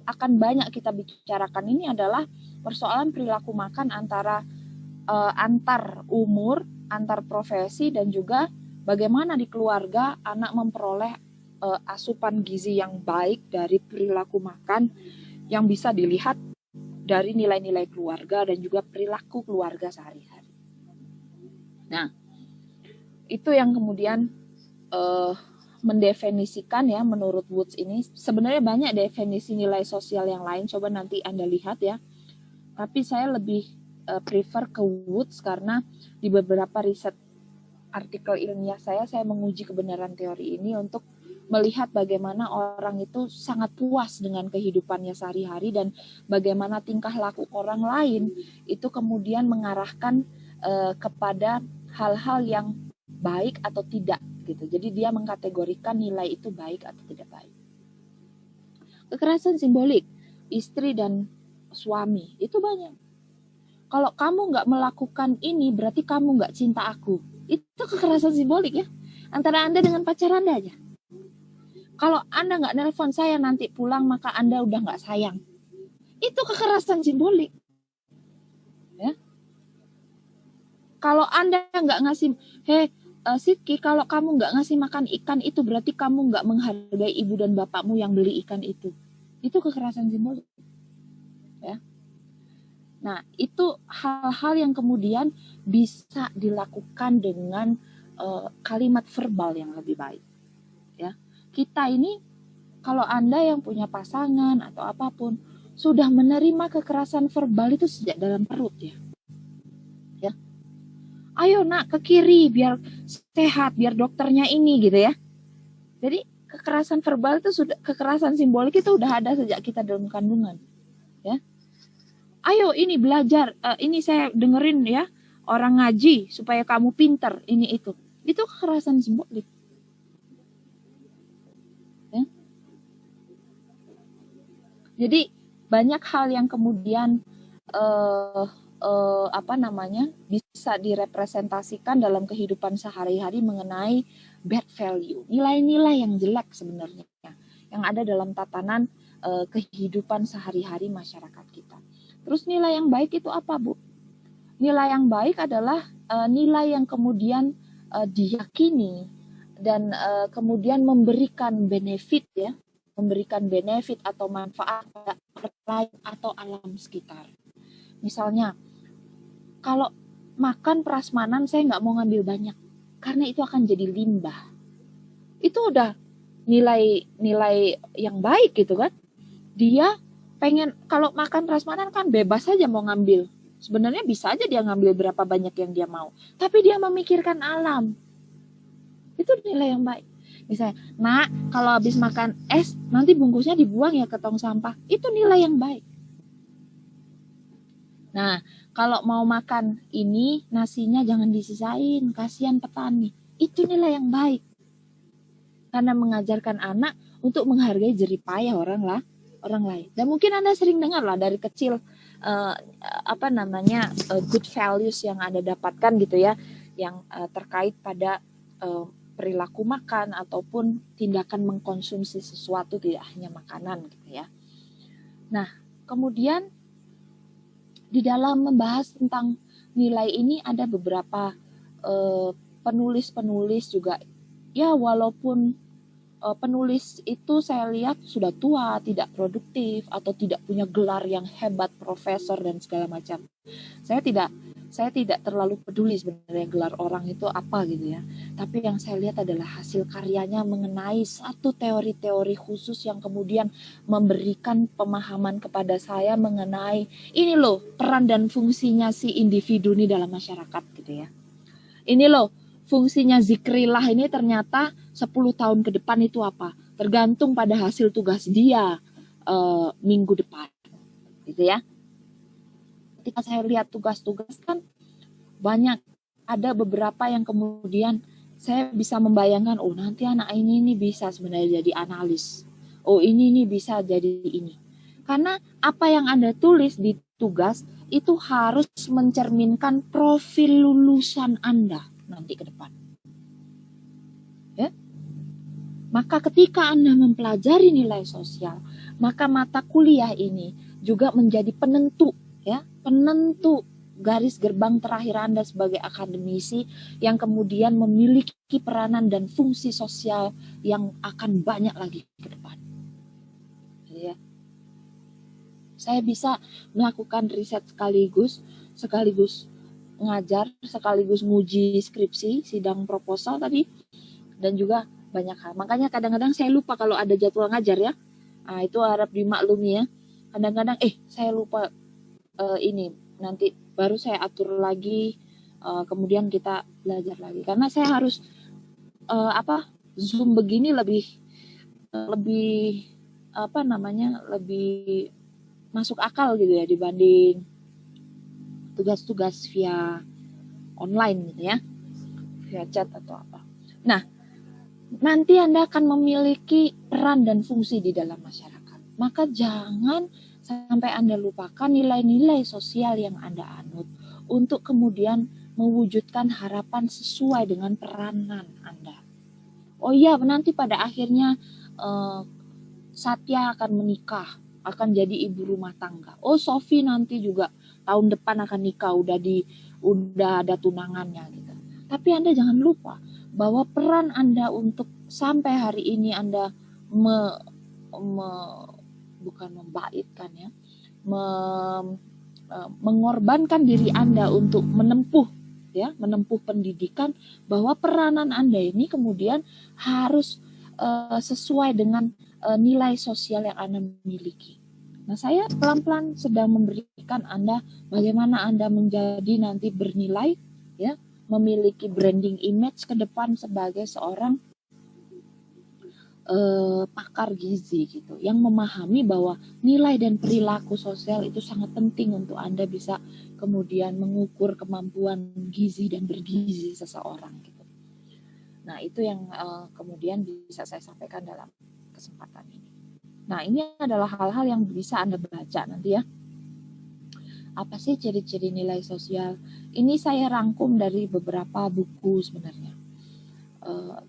akan banyak kita bicarakan ini adalah persoalan perilaku makan antar umur, antar profesi, dan juga bagaimana di keluarga anak memperoleh asupan gizi yang baik dari perilaku makan yang bisa dilihat dari nilai-nilai keluarga dan juga perilaku keluarga sehari-hari. Nah, itu yang kemudian mendefinisikan ya, menurut Woods ini sebenarnya banyak definisi nilai sosial yang lain, coba nanti Anda lihat ya. Tapi saya lebih prefer ke Woods karena di beberapa riset artikel ilmiah saya menguji kebenaran teori ini untuk melihat bagaimana orang itu sangat puas dengan kehidupannya sehari-hari dan bagaimana tingkah laku orang lain itu kemudian mengarahkan kepada hal-hal yang baik atau tidak gitu. Jadi dia mengkategorikan nilai itu baik atau tidak baik. Kekerasan simbolik istri dan suami itu banyak. Kalau kamu nggak melakukan ini berarti kamu nggak cinta aku. Itu kekerasan simbolik ya. Antara Anda dengan pacar Anda aja. Kalau Anda nggak nelpon saya nanti pulang maka Anda udah nggak sayang. Itu kekerasan simbolik. Ya. Kalau Anda nggak ngasih, Sidki, kalau kamu nggak ngasih makan ikan itu berarti kamu nggak menghargai ibu dan bapakmu yang beli ikan itu. Itu kekerasan simbolik. Ya. Nah, itu hal-hal yang kemudian bisa dilakukan dengan kalimat verbal yang lebih baik. Ya, kita ini kalau Anda yang punya pasangan atau apapun sudah menerima kekerasan verbal itu sejak dalam perut ya. Ya, ayo nak ke kiri biar sehat, biar dokternya ini gitu ya. Jadi kekerasan verbal itu sudah, kekerasan simbolik itu udah ada sejak kita dalam kandungan. Ya. Ayo ini belajar, ini saya dengerin ya, orang ngaji supaya kamu pinter, ini itu. Itu kekerasan simbolik. Ya. Jadi banyak hal yang kemudian bisa direpresentasikan dalam kehidupan sehari-hari mengenai bad value, nilai-nilai yang jelek sebenarnya yang ada dalam tatanan kehidupan sehari-hari masyarakat kita. Terus nilai yang baik itu apa, Bu? Nilai yang baik adalah nilai yang kemudian diyakini dan kemudian memberikan benefit ya, memberikan benefit atau manfaat pada orang lain atau alam sekitar. Misalnya, kalau makan prasmanan saya nggak mau ngambil banyak karena itu akan jadi limbah. Itu udah nilai yang baik gitu kan? Dia pengen, kalau makan prasmanan kan bebas saja mau ngambil. Sebenarnya bisa aja dia ngambil berapa banyak yang dia mau. Tapi dia memikirkan alam. Itu nilai yang baik. Misalnya, nak kalau habis makan es, nanti bungkusnya dibuang ya ke tong sampah. Itu nilai yang baik. Nah, kalau mau makan ini, nasinya jangan disisain. Kasihan petani. Itu nilai yang baik. Karena mengajarkan anak untuk menghargai jerih payah orang lain. Dan mungkin Anda sering dengar lah dari kecil good values yang Anda dapatkan gitu ya, yang terkait pada perilaku makan ataupun tindakan mengkonsumsi sesuatu, tidak hanya makanan gitu ya. Nah, kemudian di dalam membahas tentang nilai ini ada beberapa penulis-penulis juga ya, walaupun penulis itu saya lihat sudah tua, tidak produktif, atau tidak punya gelar yang hebat, profesor dan segala macam. Saya tidak terlalu peduli sebenarnya gelar orang itu apa gitu ya. Tapi yang saya lihat adalah hasil karyanya mengenai satu teori-teori khusus yang kemudian memberikan pemahaman kepada saya mengenai ini loh peran dan fungsinya si individu ini dalam masyarakat gitu ya. Ini loh fungsinya zikrillah ini ternyata 10 tahun ke depan itu apa? Tergantung pada hasil tugas dia minggu depan. Gitu ya. Ketika saya lihat tugas-tugas kan banyak, ada beberapa yang kemudian saya bisa membayangkan, oh nanti anak ini bisa sebenarnya jadi analis. Oh ini bisa jadi ini. Karena apa yang Anda tulis di tugas itu harus mencerminkan profil lulusan Anda nanti ke depan. Ya. Maka ketika Anda mempelajari nilai sosial, maka mata kuliah ini juga menjadi penentu ya, penentu garis gerbang terakhir Anda sebagai akademisi yang kemudian memiliki peranan dan fungsi sosial yang akan banyak lagi ke depan. Ya. Saya bisa melakukan riset sekaligus ngajar, sekaligus nguji skripsi, sidang proposal tadi, dan juga banyak hal. Makanya kadang-kadang saya lupa kalau ada jadwal ngajar ya. Nah, itu harap dimaklumi ya. Kadang-kadang saya lupa ini, nanti baru saya atur lagi, kemudian kita belajar lagi. Karena saya harus Zoom begini lebih lebih masuk akal gitu ya dibanding tugas-tugas via online gitu ya, via chat atau apa. Nah, nanti Anda akan memiliki peran dan fungsi di dalam masyarakat. Maka jangan sampai Anda lupakan nilai-nilai sosial yang Anda anut untuk kemudian mewujudkan harapan sesuai dengan peranan Anda. Oh iya, nanti pada akhirnya Satya akan menikah, akan jadi ibu rumah tangga. Oh, Sofi nanti juga tahun depan akan nikah, udah ada tunangannya gitu. Tapi Anda jangan lupa bahwa peran Anda untuk sampai hari ini Anda bukan membaitkan ya, mengorbankan diri Anda untuk menempuh pendidikan, bahwa peranan Anda ini kemudian harus sesuai dengan nilai sosial yang Anda miliki. Nah, saya pelan-pelan sedang memberikan Anda bagaimana Anda menjadi nanti bernilai, ya, memiliki branding image ke depan sebagai seorang pakar gizi gitu, yang memahami bahwa nilai dan perilaku sosial itu sangat penting untuk Anda bisa kemudian mengukur kemampuan gizi dan bergizi seseorang gitu. Nah, itu yang kemudian bisa saya sampaikan dalam kesempatan ini. Nah, ini adalah hal-hal yang bisa Anda baca nanti ya. Apa sih ciri-ciri nilai sosial? Ini saya rangkum dari beberapa buku sebenarnya.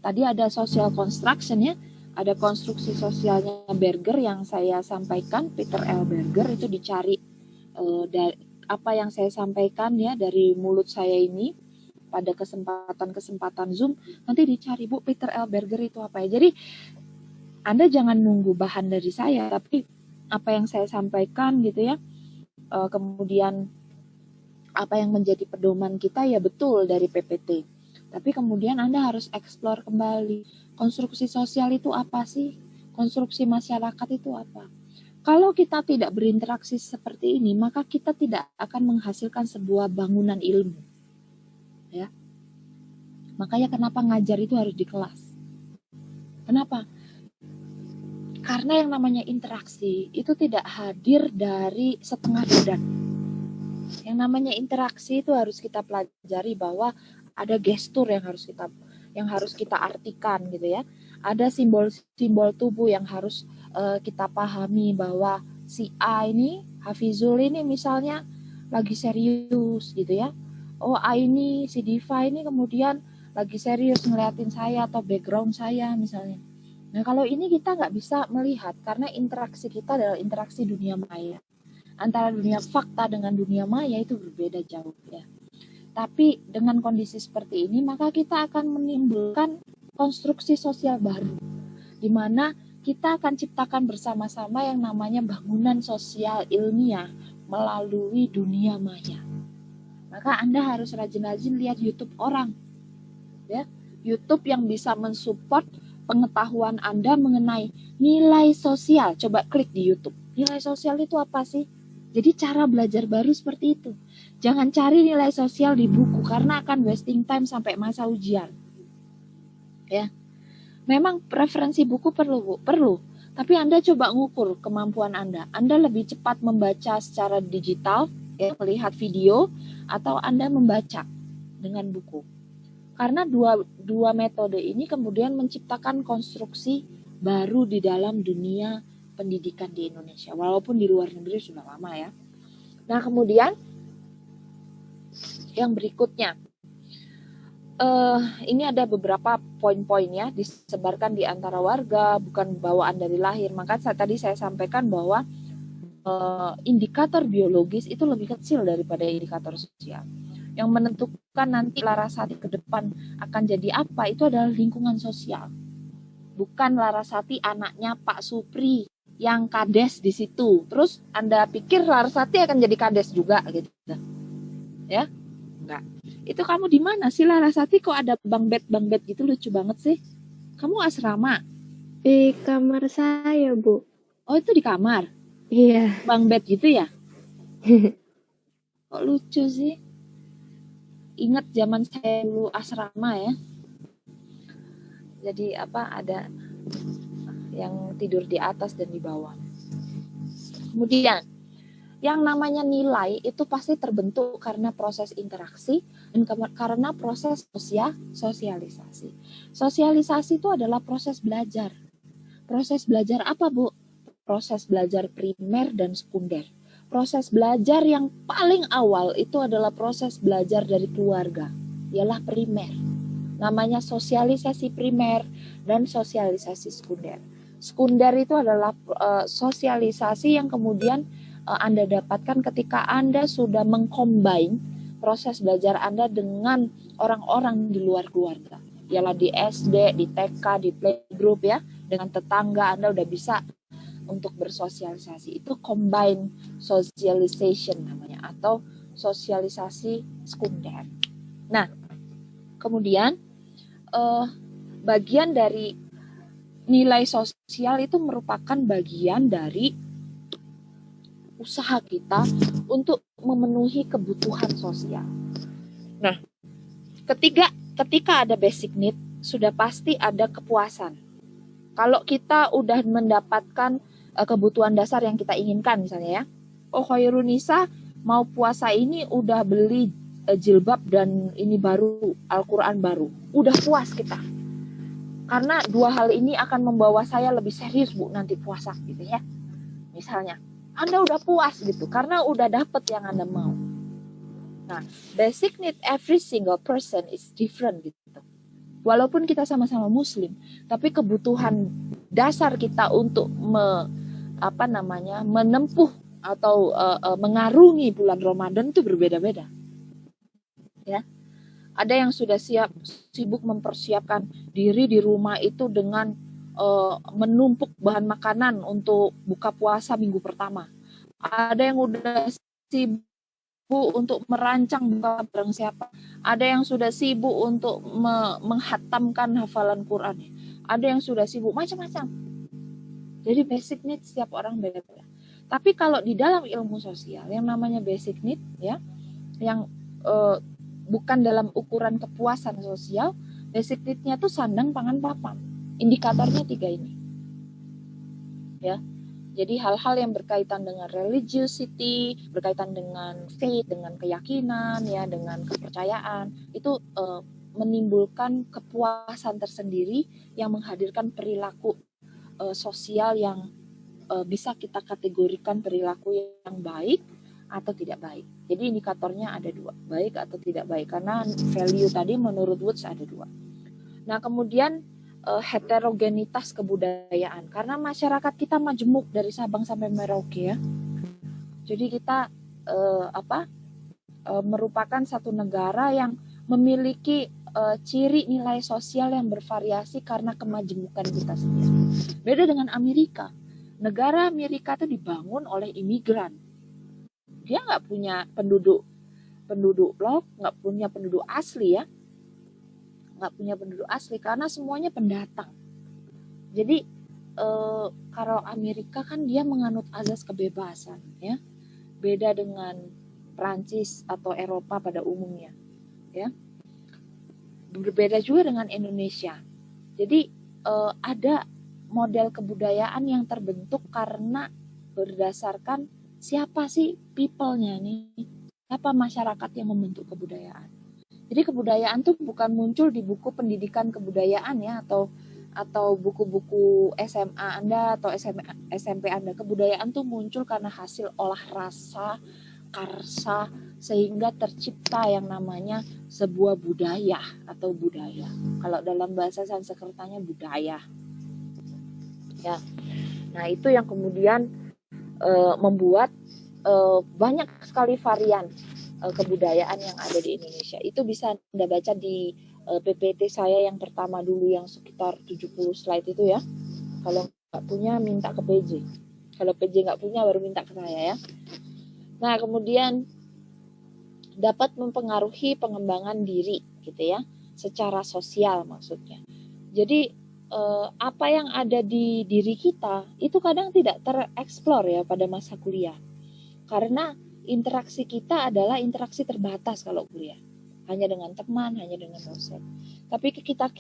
Tadi ada social construction ya, ada konstruksi sosialnya Berger yang saya sampaikan, Peter L. Berger, itu dicari dari apa yang saya sampaikan ya dari mulut saya ini pada kesempatan Zoom, nanti dicari Bu Peter L. Berger itu apa ya. Jadi Anda jangan nunggu bahan dari saya, tapi apa yang saya sampaikan gitu ya, kemudian apa yang menjadi pedoman kita ya betul dari PPT. Tapi kemudian Anda harus eksplor kembali, konstruksi sosial itu apa sih? Konstruksi masyarakat itu apa? Kalau kita tidak berinteraksi seperti ini, maka kita tidak akan menghasilkan sebuah bangunan ilmu. Ya. Makanya kenapa ngajar itu harus di kelas. Kenapa? Karena yang namanya interaksi itu tidak hadir dari setengah badan. Yang namanya interaksi itu harus kita pelajari bahwa ada gestur yang harus kita artikan gitu ya. Ada simbol-simbol tubuh yang harus kita pahami bahwa si A ini, Hafizul ini misalnya lagi serius gitu ya. Oh, A ini, si Diva ini kemudian lagi serius ngeliatin saya atau background saya misalnya. Nah, kalau ini kita nggak bisa melihat karena interaksi kita adalah interaksi dunia maya. Antara dunia fakta dengan dunia maya itu berbeda jauh ya. Tapi dengan kondisi seperti ini, maka kita akan menimbulkan konstruksi sosial baru, di mana kita akan ciptakan bersama-sama yang namanya bangunan sosial ilmiah melalui dunia maya. Maka Anda harus rajin-rajin lihat YouTube orang, ya, YouTube yang bisa mensupport pengetahuan Anda mengenai nilai sosial. Coba klik di YouTube. Nilai sosial itu apa sih? Jadi cara belajar baru seperti itu. Jangan cari nilai sosial di buku karena akan wasting time sampai masa ujian. Ya. Memang preferensi buku perlu, Bu. Perlu. Tapi Anda coba ngukur kemampuan Anda. Anda lebih cepat membaca secara digital, ya, melihat video, atau Anda membaca dengan buku. Karena dua metode ini kemudian menciptakan konstruksi baru di dalam dunia pendidikan di Indonesia. Walaupun di luar negeri sudah lama ya. Nah, kemudian yang berikutnya. Ini ada beberapa poin-poin ya, disebarkan di antara warga, bukan bawaan dari lahir. Maka tadi saya sampaikan bahwa indikator biologis itu lebih kecil daripada indikator sosial. Yang menentukan nanti Larasati ke depan akan jadi apa, itu adalah lingkungan sosial. Bukan Larasati anaknya Pak Supri yang kades di situ. Terus Anda pikir Larasati akan jadi kades juga gitu. Ya? Enggak. Itu kamu di mana sih Larasati, kok ada Bang Bet gitu, lucu banget sih. Kamu asrama? Di kamar saya, Bu. Oh, itu di kamar? Iya. Bang bed gitu ya? Kok lucu sih? Ingat zaman saya dulu asrama ya. Jadi ada yang tidur di atas dan di bawah. Kemudian yang namanya nilai itu pasti terbentuk karena proses interaksi dan karena proses sosialisasi. Sosialisasi itu adalah proses belajar. Proses belajar apa, Bu? Proses belajar primer dan sekunder. Proses belajar yang paling awal itu adalah proses belajar dari keluarga, ialah primer. Namanya sosialisasi primer dan sosialisasi sekunder. Sekunder itu adalah sosialisasi yang kemudian Anda dapatkan ketika Anda sudah mengcombine proses belajar Anda dengan orang-orang di luar keluarga. Ialah di SD, di TK, di playgroup ya, dengan tetangga Anda udah bisa untuk bersosialisasi. Itu combine socialization namanya, atau sosialisasi sekunder. Nah, kemudian bagian dari nilai sosial itu merupakan bagian dari usaha kita untuk memenuhi kebutuhan sosial. Nah, ketika ada basic need, sudah pasti ada kepuasan. Kalau kita udah mendapatkan kebutuhan dasar yang kita inginkan misalnya ya, Khairunisa mau puasa ini udah beli jilbab dan ini baru, Al-Quran baru, udah puas kita. Karena dua hal ini akan membawa saya lebih serius, Bu, nanti puasa gitu ya. Misalnya, Anda udah puas gitu karena udah dapet yang Anda mau. Nah, basic need every single person is different gitu. Walaupun kita sama-sama muslim, tapi kebutuhan dasar kita untuk menempuh atau mengarungi bulan Ramadan itu berbeda-beda. Ya. Ada yang sudah sibuk mempersiapkan diri di rumah itu dengan menumpuk bahan makanan untuk buka puasa minggu pertama. Ada yang udah sibuk untuk merancang buka bareng siapa. Ada yang sudah sibuk untuk menghatamkan hafalan Quran. Ada yang sudah sibuk macam-macam. Jadi basic need setiap orang beda-beda. Tapi kalau di dalam ilmu sosial yang namanya basic need ya, yang bukan dalam ukuran kepuasan sosial, basic need-nya tuh sandang, pangan, papan. Indikatornya 3 ini. Ya. Jadi hal-hal yang berkaitan dengan religiosity, berkaitan dengan faith, dengan keyakinan, ya, dengan kepercayaan, itu menimbulkan kepuasan tersendiri yang menghadirkan perilaku sosial yang bisa kita kategorikan perilaku yang baik atau tidak baik. Jadi indikatornya ada 2, baik atau tidak baik. Karena value tadi menurut Woods ada 2. Nah, kemudian heterogenitas kebudayaan, karena masyarakat kita majemuk dari Sabang sampai Merauke ya. Jadi kita merupakan satu negara yang memiliki ciri nilai sosial yang bervariasi karena kemajemukan kita sendiri. Beda dengan Amerika. Negara Amerika itu dibangun oleh imigran. Dia nggak punya penduduk nggak punya penduduk asli ya. Nggak punya penduduk asli karena semuanya pendatang. Jadi kalau Amerika kan dia menganut azas kebebasan ya, beda dengan Prancis atau Eropa pada umumnya ya. Berbeda juga dengan Indonesia. Jadi ada model kebudayaan yang terbentuk karena berdasarkan siapa sih people-nya nih, siapa masyarakat yang membentuk kebudayaan. Jadi kebudayaan tuh bukan muncul di buku pendidikan kebudayaan ya, atau buku-buku SMA Anda atau SMP Anda. Kebudayaan tuh muncul karena hasil olah rasa, karsa, sehingga tercipta yang namanya sebuah budaya atau budaya. Kalau dalam bahasa Sanskertanya budaya. Ya. Nah, itu yang kemudian membuat banyak sekali varian kebudayaan yang ada di Indonesia. Itu bisa Anda baca di PPT saya yang pertama dulu yang sekitar 70 slide itu ya. Kalau nggak punya minta ke PJ. Kalau PJ nggak punya baru minta ke saya ya. Nah, kemudian dapat mempengaruhi pengembangan diri gitu ya, secara sosial maksudnya. Jadi apa yang ada di diri kita itu kadang tidak tereksplor ya pada masa kuliah. Karena interaksi kita adalah interaksi terbatas kalau kuliah. Hanya dengan teman, hanya dengan dosen. Tapi kita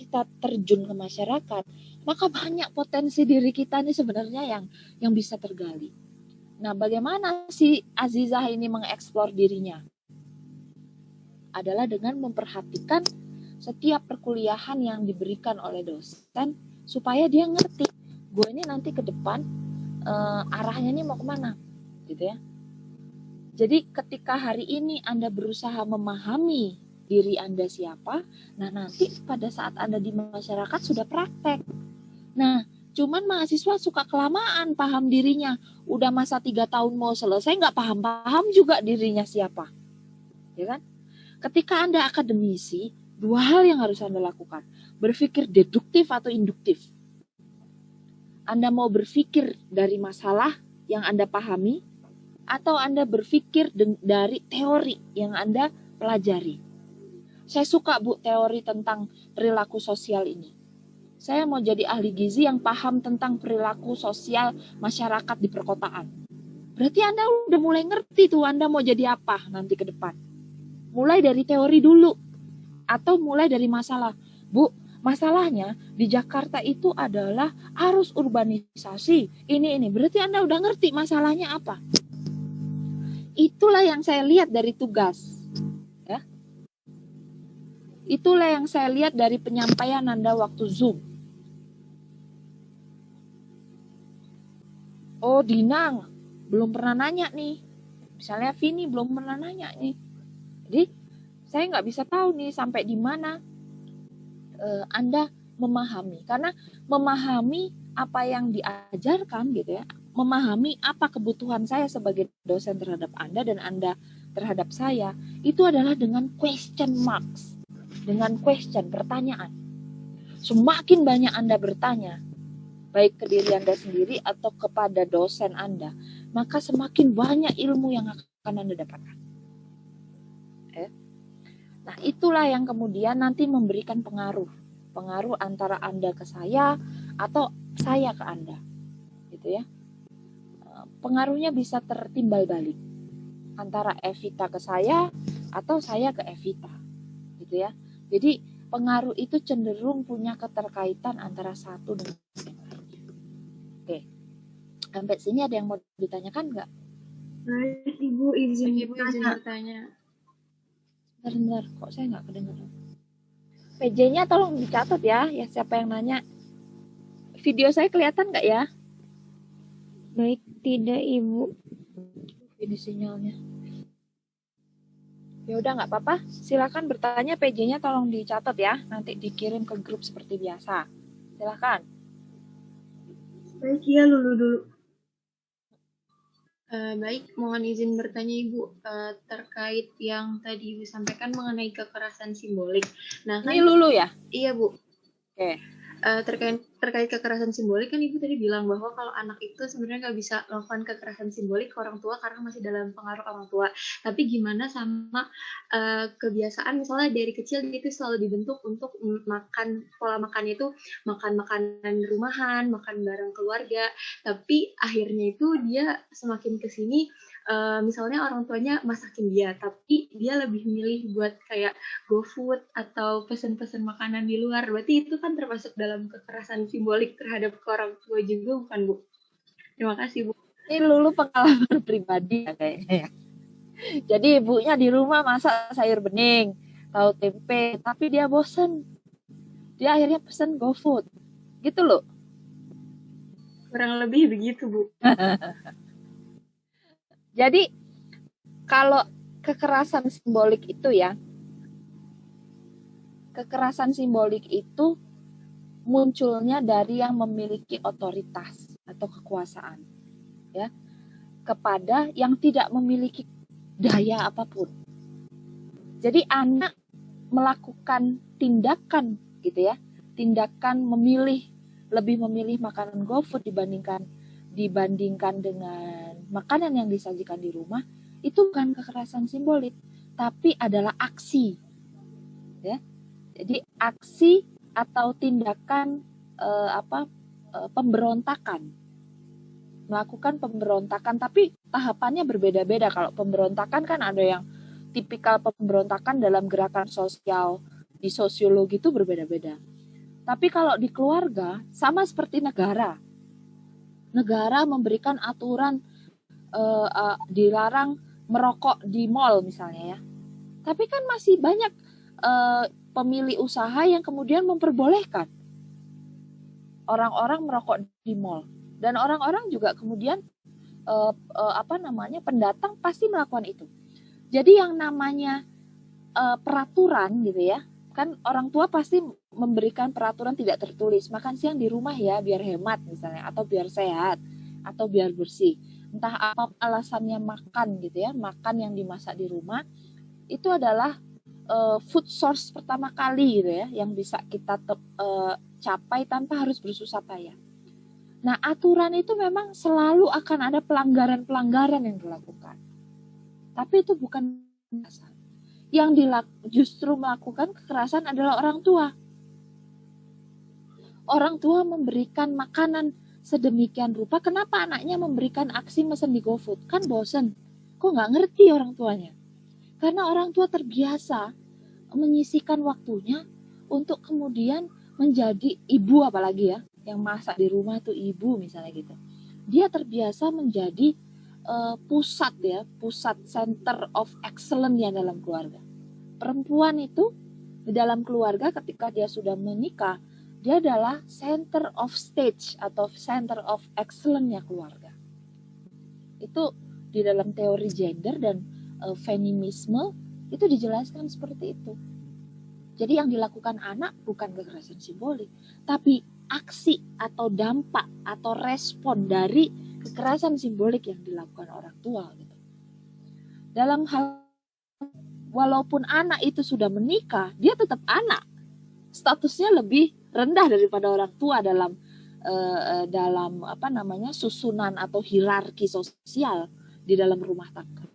terjun ke masyarakat, maka banyak potensi diri kita nih sebenarnya yang bisa tergali. Nah, bagaimana si Azizah ini mengeksplor dirinya? Adalah dengan memperhatikan setiap perkuliahan yang diberikan oleh dosen supaya dia ngerti gue ini nanti ke depan arahnya ini mau kemana gitu ya. Jadi ketika hari ini Anda berusaha memahami diri Anda siapa, nah nanti pada saat Anda di masyarakat sudah praktek. Nah, cuman mahasiswa suka kelamaan paham dirinya. Udah masa 3 tahun mau selesai nggak paham-paham juga dirinya siapa. Ya kan? Ketika Anda akademisi, 2 hal yang harus Anda lakukan. Berpikir deduktif atau induktif. Anda mau berpikir dari masalah yang Anda pahami, atau Anda berpikir dari teori yang Anda pelajari. Saya suka Bu teori tentang perilaku sosial ini. Saya mau jadi ahli gizi yang paham tentang perilaku sosial masyarakat di perkotaan. Berarti Anda udah mulai ngerti tuh Anda mau jadi apa nanti ke depan. Mulai dari teori dulu. Atau mulai dari masalah. Bu, masalahnya di Jakarta itu adalah arus urbanisasi. Ini. Berarti Anda udah ngerti masalahnya apa. Itulah yang saya lihat dari tugas. Ya. Itulah yang saya lihat dari penyampaian Anda waktu Zoom. Oh, Dinang belum pernah nanya nih. Misalnya Vini belum pernah nanya nih. Jadi, saya nggak bisa tahu nih sampai di mana Anda memahami. Karena memahami apa yang diajarkan gitu ya. Memahami apa kebutuhan saya sebagai dosen terhadap Anda dan Anda terhadap saya, itu adalah dengan question marks. Dengan question, pertanyaan. Semakin banyak Anda bertanya, baik ke diri Anda sendiri atau kepada dosen Anda, maka semakin banyak ilmu yang akan Anda dapatkan. Nah, itulah yang kemudian nanti memberikan pengaruh antara Anda ke saya atau saya ke Anda. Gitu ya. Pengaruhnya bisa tertimbal balik antara Evita ke saya atau saya ke Evita. Gitu ya. Jadi, pengaruh itu cenderung punya keterkaitan antara satu dengan yang lainnya. Oke. Sampai sini ada yang mau ditanyakan nggak? Baik, Ibu izin bertanya. Bentar, kok saya nggak kedengeran? PJ-nya tolong dicatat ya siapa yang nanya. Video saya kelihatan nggak ya? Baik, tidak Ibu. Ini sinyalnya. Ya udah nggak apa-apa. Silakan bertanya, PJ-nya tolong dicatat ya. Nanti dikirim ke grup seperti biasa. Silakan. Baik, ya Lulu dulu. Baik, mohon izin bertanya Ibu terkait yang tadi Ibu sampaikan mengenai kekerasan simbolik. Nah, kan Ini Lulu ya? Iya Bu. Oke. Terkait kekerasan simbolik kan Ibu tadi bilang bahwa kalau anak itu sebenarnya nggak bisa melakukan kekerasan simbolik ke orang tua karena masih dalam pengaruh orang tua. Tapi gimana sama kebiasaan misalnya dari kecil itu selalu dibentuk untuk makan, pola makannya itu makan makanan rumahan, makan bareng keluarga. Tapi akhirnya itu dia semakin kesini misalnya orang tuanya masakin dia, tapi dia lebih milih buat kayak GoFood atau pesen-pesen makanan di luar. Berarti itu kan termasuk dalam kekerasan simbolik terhadap orang tua juga, bukan Bu? Terima kasih Bu. Ini Lulu pengalaman pribadi ya kayaknya ya. Jadi ibunya di rumah masak sayur bening, tahu tempe, tapi dia bosen. Dia akhirnya pesen GoFood. Gitu loh. Kurang lebih begitu Bu. Jadi kalau kekerasan simbolik itu ya, kekerasan simbolik itu munculnya dari yang memiliki otoritas atau kekuasaan ya kepada yang tidak memiliki daya apapun. Jadi anak melakukan tindakan gitu ya, tindakan lebih memilih makanan GoFood dibandingkan dengan makanan yang disajikan di rumah, itu bukan kekerasan simbolik, tapi adalah aksi. Ya. Jadi aksi atau tindakan pemberontakan, melakukan pemberontakan, tapi tahapannya berbeda-beda. Kalau pemberontakan kan ada yang tipikal pemberontakan dalam gerakan sosial, di sosiologi itu berbeda-beda. Tapi kalau di keluarga sama seperti negara memberikan aturan dilarang merokok di mall misalnya ya. Tapi kan masih banyak pemilik usaha yang kemudian memperbolehkan orang-orang merokok di mall, dan orang-orang juga kemudian pendatang pasti melakukan itu. Jadi yang namanya peraturan gitu ya, kan orang tua pasti memberikan peraturan tidak tertulis, makan siang di rumah ya biar hemat misalnya, atau biar sehat, atau biar bersih. Entah apa alasannya makan gitu ya, makan yang dimasak di rumah itu adalah food source pertama kali gitu ya, yang bisa kita capai tanpa harus bersusah payah. Nah, aturan itu memang selalu akan ada pelanggaran-pelanggaran yang dilakukan. Tapi itu bukan kekerasan. Yang justru melakukan kekerasan adalah orang tua. Orang tua memberikan makanan sedemikian rupa, kenapa anaknya memberikan aksi mesen di GoFood? Kan bosen. Kok nggak ngerti orang tuanya? Karena orang tua terbiasa menyisihkan waktunya untuk kemudian menjadi ibu, apalagi ya, yang masak di rumah itu ibu misalnya gitu. Dia terbiasa menjadi pusat center of excellence ya dalam keluarga. Perempuan itu di dalam keluarga ketika dia sudah menikah, dia adalah center of stage atau center of excellence-nya keluarga. Itu di dalam teori gender dan feminisme itu dijelaskan seperti itu. Jadi yang dilakukan anak bukan kekerasan simbolik, tapi aksi atau dampak atau respon dari kekerasan simbolik yang dilakukan orang tua gitu. Dalam hal walaupun anak itu sudah menikah, dia tetap anak. Statusnya lebih rendah daripada orang tua dalam susunan atau hierarki sosial di dalam rumah tangga.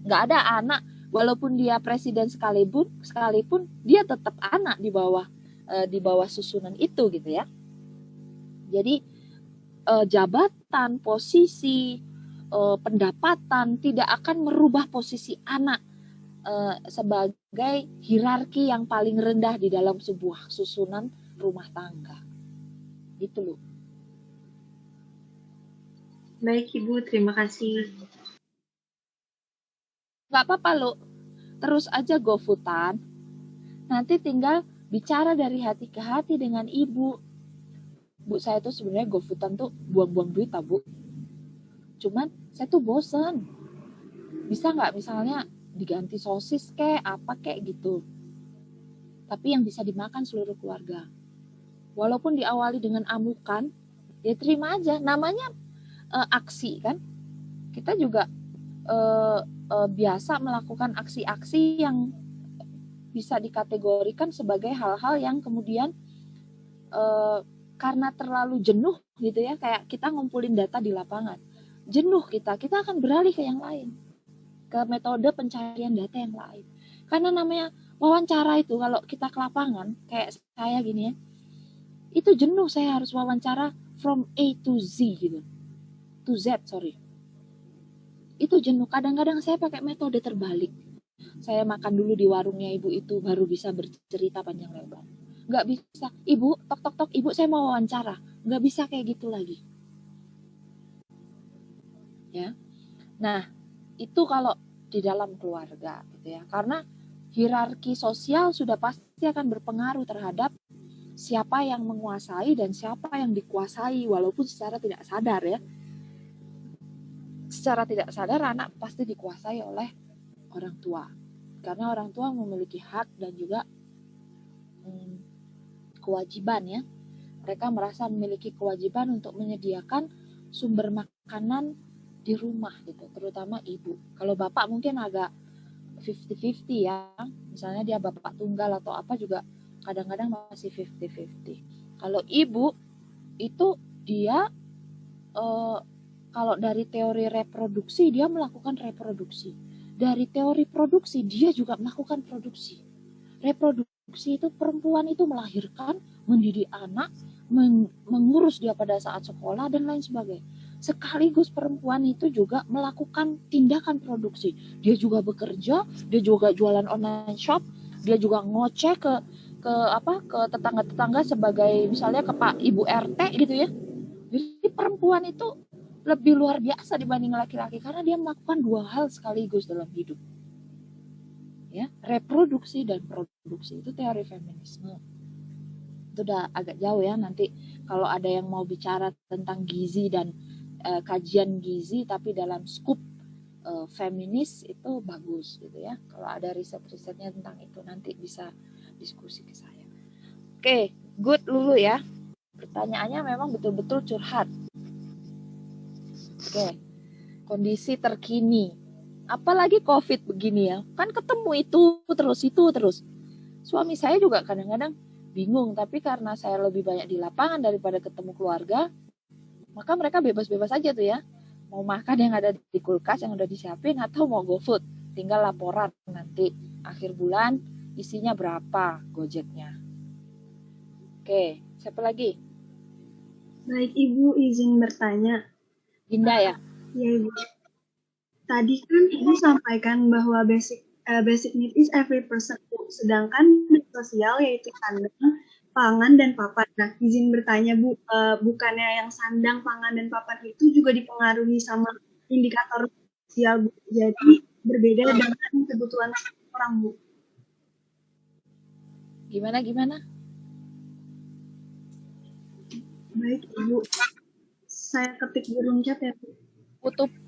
Nggak ada anak walaupun dia presiden sekalipun dia tetap anak di bawah susunan itu gitu ya. Jadi jabatan, posisi, pendapatan tidak akan merubah posisi anak sebagai hierarki yang paling rendah di dalam sebuah susunan rumah tangga. Gitu loh. Baik Ibu, terima kasih. Gak apa-apa lo, terus aja GoFoodan. Nanti tinggal bicara dari hati ke hati dengan ibu. Bu, saya tuh sebenarnya GoFoodan tuh buang-buang duit Bu. Cuman saya tuh bosen. Bisa nggak misalnya diganti sosis kayak apa kayak gitu. Tapi yang bisa dimakan seluruh keluarga. Walaupun diawali dengan amukan, ya terima aja. Namanya aksi kan. Kita juga biasa melakukan aksi-aksi yang bisa dikategorikan sebagai hal-hal yang kemudian karena terlalu jenuh gitu ya, kayak kita ngumpulin data di lapangan, jenuh kita akan beralih ke yang lain, ke metode pencarian data yang lain. Karena namanya wawancara itu kalau kita ke lapangan kayak saya gini ya, itu jenuh, saya harus wawancara from A to Z gitu, to Z sorry. Itu jenuh. Kadang-kadang saya pakai metode terbalik. Saya makan dulu di warungnya ibu itu, baru bisa bercerita panjang lebar. Nggak bisa, ibu, tok, ibu saya mau wawancara. Nggak bisa kayak gitu lagi. Ya. Nah, itu kalau di dalam keluarga gitu ya. Karena hierarki sosial sudah pasti akan berpengaruh terhadap siapa yang menguasai dan siapa yang dikuasai, walaupun secara tidak sadar ya. Secara tidak sadar anak pasti dikuasai oleh orang tua. Karena orang tua memiliki hak dan juga kewajiban ya. Mereka merasa memiliki kewajiban untuk menyediakan sumber makanan di rumah gitu, terutama ibu. Kalau bapak mungkin agak 50-50 ya. Misalnya dia bapak tunggal atau apa juga kadang-kadang masih 50-50. Kalau ibu itu dia kalau dari teori reproduksi dia melakukan reproduksi. Dari teori produksi dia juga melakukan produksi. Reproduksi itu perempuan itu melahirkan, mendidik anak, mengurus dia pada saat sekolah dan lain sebagainya. Sekaligus perempuan itu juga melakukan tindakan produksi. Dia juga bekerja, dia juga jualan online shop, dia juga ngoceh ke tetangga-tetangga sebagai misalnya ke Pak Ibu RT gitu ya. Jadi perempuan itu lebih luar biasa dibanding laki-laki karena dia melakukan dua hal sekaligus dalam hidup. Ya, reproduksi dan produksi itu teori feminisme. Itu udah agak jauh ya, nanti kalau ada yang mau bicara tentang gizi dan kajian gizi tapi dalam skup feminis itu bagus gitu ya. Kalau ada riset-risetnya tentang itu nanti bisa diskusi ke saya. Oke, good Lulu ya. Pertanyaannya memang betul-betul curhat. Oke, kondisi terkini. Apalagi COVID begini ya, kan ketemu itu terus. Suami saya juga kadang-kadang bingung, tapi karena saya lebih banyak di lapangan daripada ketemu keluarga, maka mereka bebas-bebas aja tuh ya. Mau makan yang ada di kulkas yang udah disiapin atau mau GoFood. Tinggal laporan nanti akhir bulan isinya berapa Gojeknya. Oke, siapa lagi? Baik, Ibu izin bertanya. Dinda ya? Ya, Ibu. Tadi kan Ibu sampaikan bahwa basic need is every person, sedangkan sosial yaitu sandang, pangan, dan papan. Nah, izin bertanya Bu, bukannya yang sandang, pangan, dan papan itu juga dipengaruhi sama indikator sosial Bu? Jadi berbeda dengan kebutuhan orang Bu. Gimana? Baik Ibu, saya ketik di room chat ya Bu.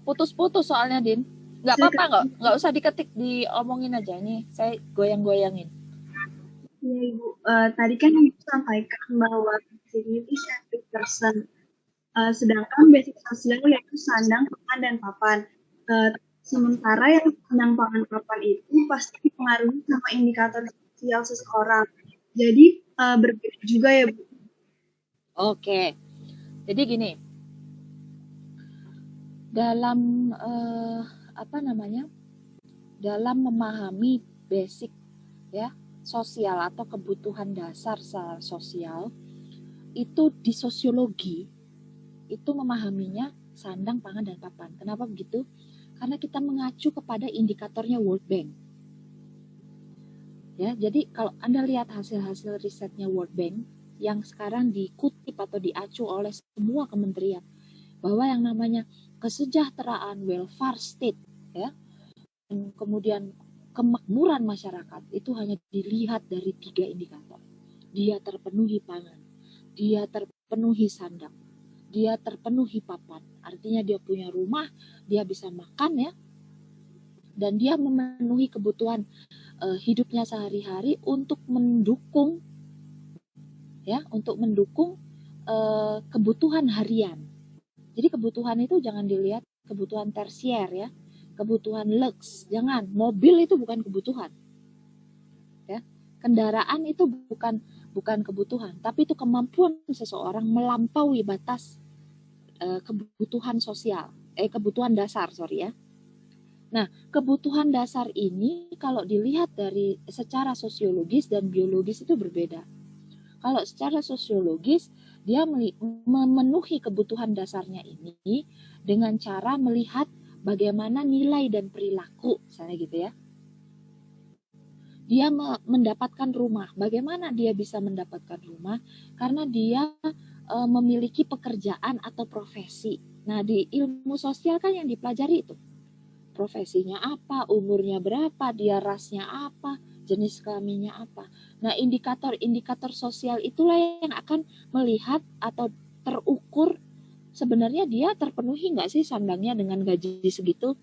Putus-putus soalnya Din. Nggak apa-apa, nggak usah diketik, diomongin aja nih. Saya goyang-goyangin. Ya Ibu, tadi kan Ibu sampaikan bahwa basic need is every person, sedangkan basic sosial yaitu sandang, pangan, dan papan. Sementara yang sandang, pangan, papan itu pasti dipengaruhi sama indikator sosial seseorang. Jadi berbeda juga ya Bu. Oke, jadi gini. Dalam dalam memahami basic ya sosial atau kebutuhan dasar secara sosial itu di sosiologi itu memahaminya sandang, pangan, dan papan. Kenapa begitu? Karena kita mengacu kepada indikatornya World Bank. Ya, jadi kalau Anda lihat hasil-hasil risetnya World Bank yang sekarang dikutip atau diacu oleh semua kementerian, bahwa yang namanya kesejahteraan welfare state ya, dan kemudian kemakmuran masyarakat itu hanya dilihat dari 3 indikator. Dia terpenuhi pangan, dia terpenuhi sandang, dia terpenuhi papan. Artinya dia punya rumah, dia bisa makan ya, dan dia memenuhi kebutuhan hidupnya sehari-hari untuk mendukung kebutuhan harian. Jadi kebutuhan itu jangan dilihat kebutuhan tersier ya, kebutuhan lux, jangan. Mobil itu bukan kebutuhan. Ya. Kendaraan itu bukan kebutuhan, tapi itu kemampuan seseorang melampaui batas kebutuhan sosial, kebutuhan dasar, ya. Nah, kebutuhan dasar ini kalau dilihat dari secara sosiologis dan biologis itu berbeda. Kalau secara sosiologis, dia memenuhi kebutuhan dasarnya ini dengan cara melihat bagaimana nilai dan perilaku, misalnya gitu ya. Dia mendapatkan rumah. Bagaimana dia bisa mendapatkan rumah? Karena dia memiliki pekerjaan atau profesi. Nah, di ilmu sosial kan yang dipelajari itu. Profesinya apa, umurnya berapa, dia rasnya apa, jenis kelaminnya apa. Nah, indikator-indikator sosial itulah yang akan melihat atau terukur sebenarnya dia terpenuhi nggak sih sandangnya dengan gaji segitu.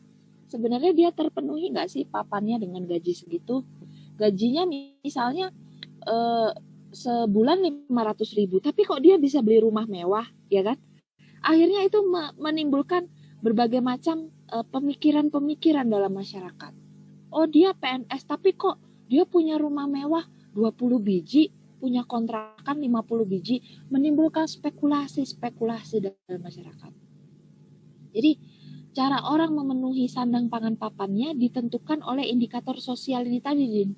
Sebenarnya dia terpenuhi nggak sih papannya dengan gaji segitu. Gajinya misalnya sebulan 500.000, tapi kok dia bisa beli rumah mewah, ya kan? Akhirnya itu menimbulkan berbagai macam pemikiran-pemikiran dalam masyarakat. Oh, dia PNS tapi kok dia punya rumah mewah 20 biji, punya kontrakan 50 biji, menimbulkan spekulasi dalam masyarakat. Jadi, cara orang memenuhi sandang pangan papannya ditentukan oleh indikator sosial ini tadi, Din.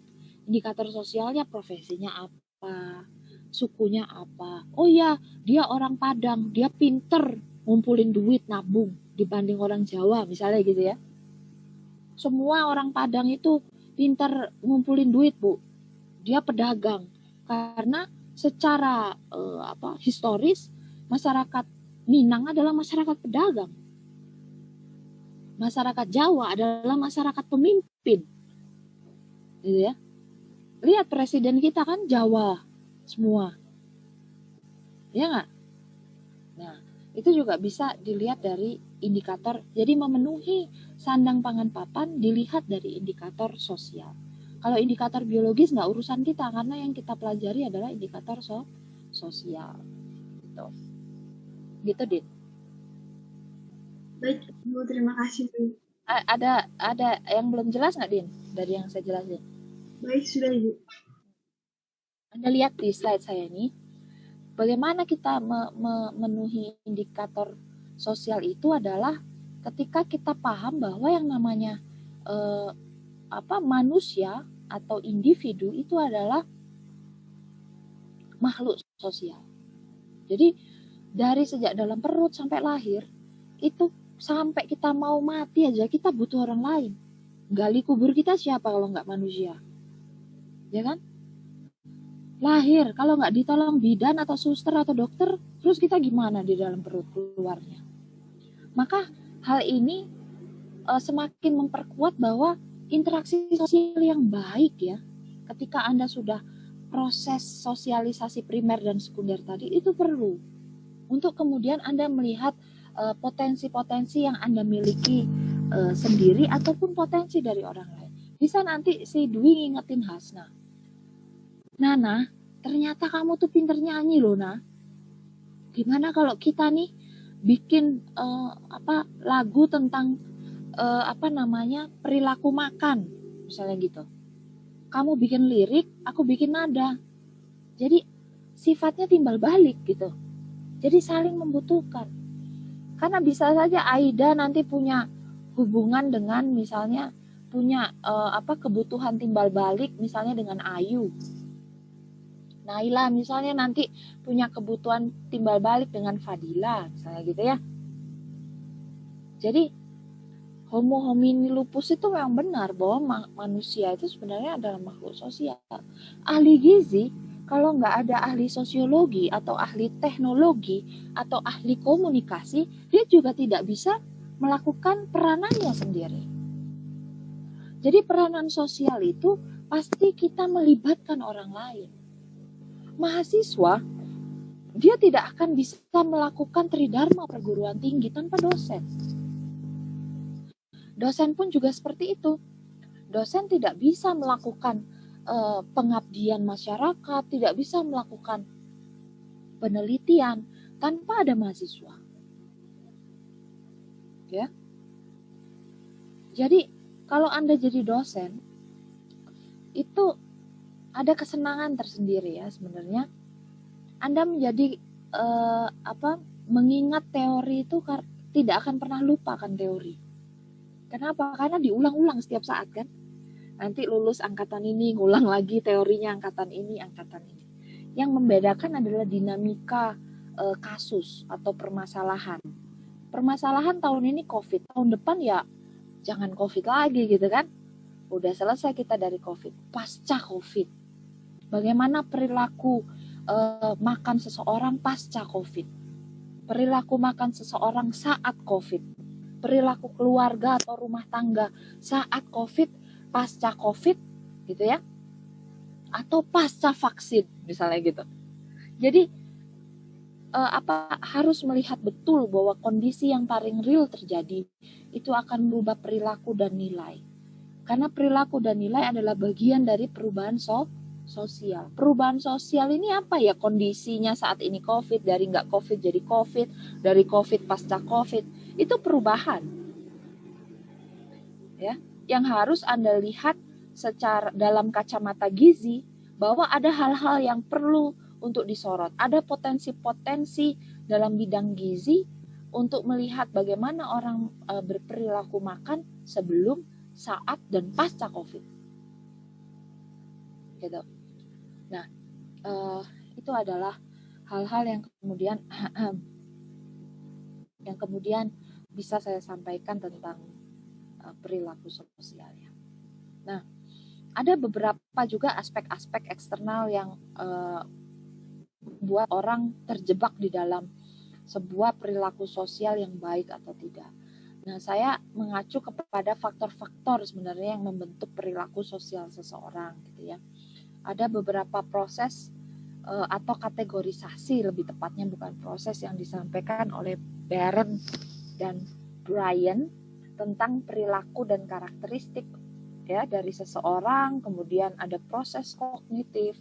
Indikator sosialnya profesinya apa, sukunya apa. Oh ya, dia orang Padang, dia pinter ngumpulin duit nabung dibanding orang Jawa misalnya gitu ya. Semua orang Padang itu pinter ngumpulin duit, Bu. Dia pedagang. Karena secara historis masyarakat Minang adalah masyarakat pedagang. Masyarakat Jawa adalah masyarakat pemimpin. Gitu ya. Lihat presiden kita kan Jawa semua. Ya nggak? Nah, itu juga bisa dilihat dari indikator. Jadi memenuhi sandang pangan papan dilihat dari indikator sosial. Kalau indikator biologis nggak urusan kita, karena yang kita pelajari adalah indikator sosial. Gitu. Gitu, Din. Baik, Ibu, terima kasih. Ada yang belum jelas nggak, Din? Dari yang saya jelasin? Baik, sudah, Ibu. Anda lihat di slide saya ini, bagaimana kita memenuhi indikator sosial itu adalah ketika kita paham bahwa yang namanya manusia atau individu itu adalah makhluk sosial. Jadi dari sejak dalam perut sampai lahir itu sampai kita mau mati aja kita butuh orang lain. Gali kubur kita siapa kalau nggak manusia? Ya kan? Lahir, kalau nggak ditolong bidan atau suster atau dokter, terus kita gimana di dalam perut keluarnya? Maka hal ini semakin memperkuat bahwa interaksi sosial yang baik ya, ketika Anda sudah proses sosialisasi primer dan sekunder tadi itu perlu untuk kemudian Anda melihat potensi-potensi yang Anda miliki sendiri ataupun potensi dari orang lain. Bisa nanti si Dwi ngingetin Hasna, Nana, ternyata kamu tuh pinter nyanyi loh, Nah. Gimana kalau kita nih bikin lagu tentang perilaku makan, misalnya gitu. Kamu bikin lirik, aku bikin nada. Jadi sifatnya timbal balik gitu. Jadi saling membutuhkan. Karena bisa saja Aida nanti punya hubungan dengan misalnya punya kebutuhan timbal balik misalnya dengan Ayu. Naila misalnya nanti punya kebutuhan timbal balik dengan Fadila misalnya gitu ya. Jadi Homo homini lupus itu memang benar bahwa manusia itu sebenarnya adalah makhluk sosial. Ahli gizi kalau nggak ada ahli sosiologi atau ahli teknologi atau ahli komunikasi, dia juga tidak bisa melakukan peranannya sendiri. Jadi peranan sosial itu pasti kita melibatkan orang lain. Mahasiswa, dia tidak akan bisa melakukan tridharma perguruan tinggi tanpa dosen. Dosen pun juga seperti itu. Dosen tidak bisa melakukan pengabdian masyarakat, tidak bisa melakukan penelitian tanpa ada mahasiswa. Ya. Jadi kalau Anda jadi dosen, itu ada kesenangan tersendiri ya sebenarnya. Anda menjadi mengingat teori itu tidak akan pernah lupa kan teori. Kenapa? Karena diulang-ulang setiap saat kan. Nanti lulus angkatan ini, ngulang lagi teorinya angkatan ini, angkatan ini. Yang membedakan adalah dinamika kasus atau permasalahan. Permasalahan tahun ini COVID, tahun depan ya jangan COVID lagi gitu kan. Udah selesai kita dari COVID. Pasca COVID. Bagaimana perilaku makan seseorang pasca COVID. Perilaku makan seseorang saat COVID. Perilaku keluarga atau rumah tangga saat COVID, pasca COVID gitu ya. Atau pasca vaksin misalnya gitu. Jadi harus melihat betul bahwa kondisi yang paling real terjadi itu akan merubah perilaku dan nilai. Karena perilaku dan nilai adalah bagian dari perubahan sosial. Perubahan sosial ini apa ya kondisinya saat ini COVID, dari nggak COVID jadi COVID, dari COVID pasca COVID. Itu perubahan. Ya, yang harus Anda lihat secara dalam kacamata gizi bahwa ada hal-hal yang perlu untuk disorot. Ada potensi-potensi dalam bidang gizi untuk melihat bagaimana orang berperilaku makan sebelum, saat, dan pasca COVID. Gitu. Nah, itu adalah hal-hal yang kemudian bisa saya sampaikan tentang perilaku sosialnya. Nah, ada beberapa juga aspek-aspek eksternal yang membuat orang terjebak di dalam sebuah perilaku sosial yang baik atau tidak. Nah, saya mengacu kepada faktor-faktor sebenarnya yang membentuk perilaku sosial seseorang, gitu ya. Ada beberapa proses atau kategorisasi, lebih tepatnya bukan proses, yang disampaikan oleh Baron dan Brian tentang perilaku dan karakteristik ya dari seseorang. Kemudian ada proses kognitif,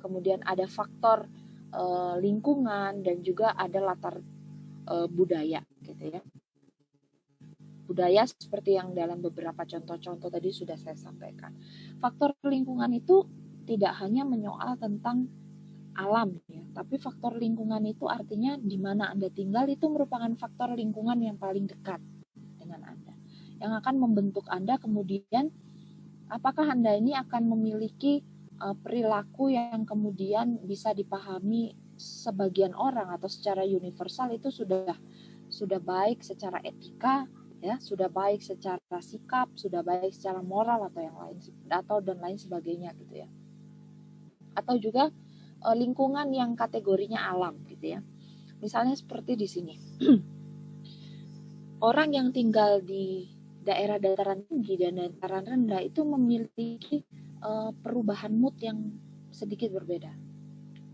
kemudian ada faktor lingkungan, dan juga ada latar budaya, gitu ya. Budaya seperti yang dalam beberapa contoh-contoh tadi sudah saya sampaikan. Faktor lingkungan itu tidak hanya menyoal tentang alam ya, tapi faktor lingkungan itu artinya di mana Anda tinggal itu merupakan faktor lingkungan yang paling dekat dengan Anda, yang akan membentuk Anda kemudian apakah Anda ini akan memiliki perilaku yang kemudian bisa dipahami sebagian orang atau secara universal itu sudah baik secara etika ya, sudah baik secara sikap, sudah baik secara moral atau yang lain dan lain sebagainya gitu ya. Atau juga lingkungan yang kategorinya alam gitu ya. Misalnya seperti di sini. Orang yang tinggal di daerah dataran tinggi dan dataran rendah itu memiliki perubahan mood yang sedikit berbeda.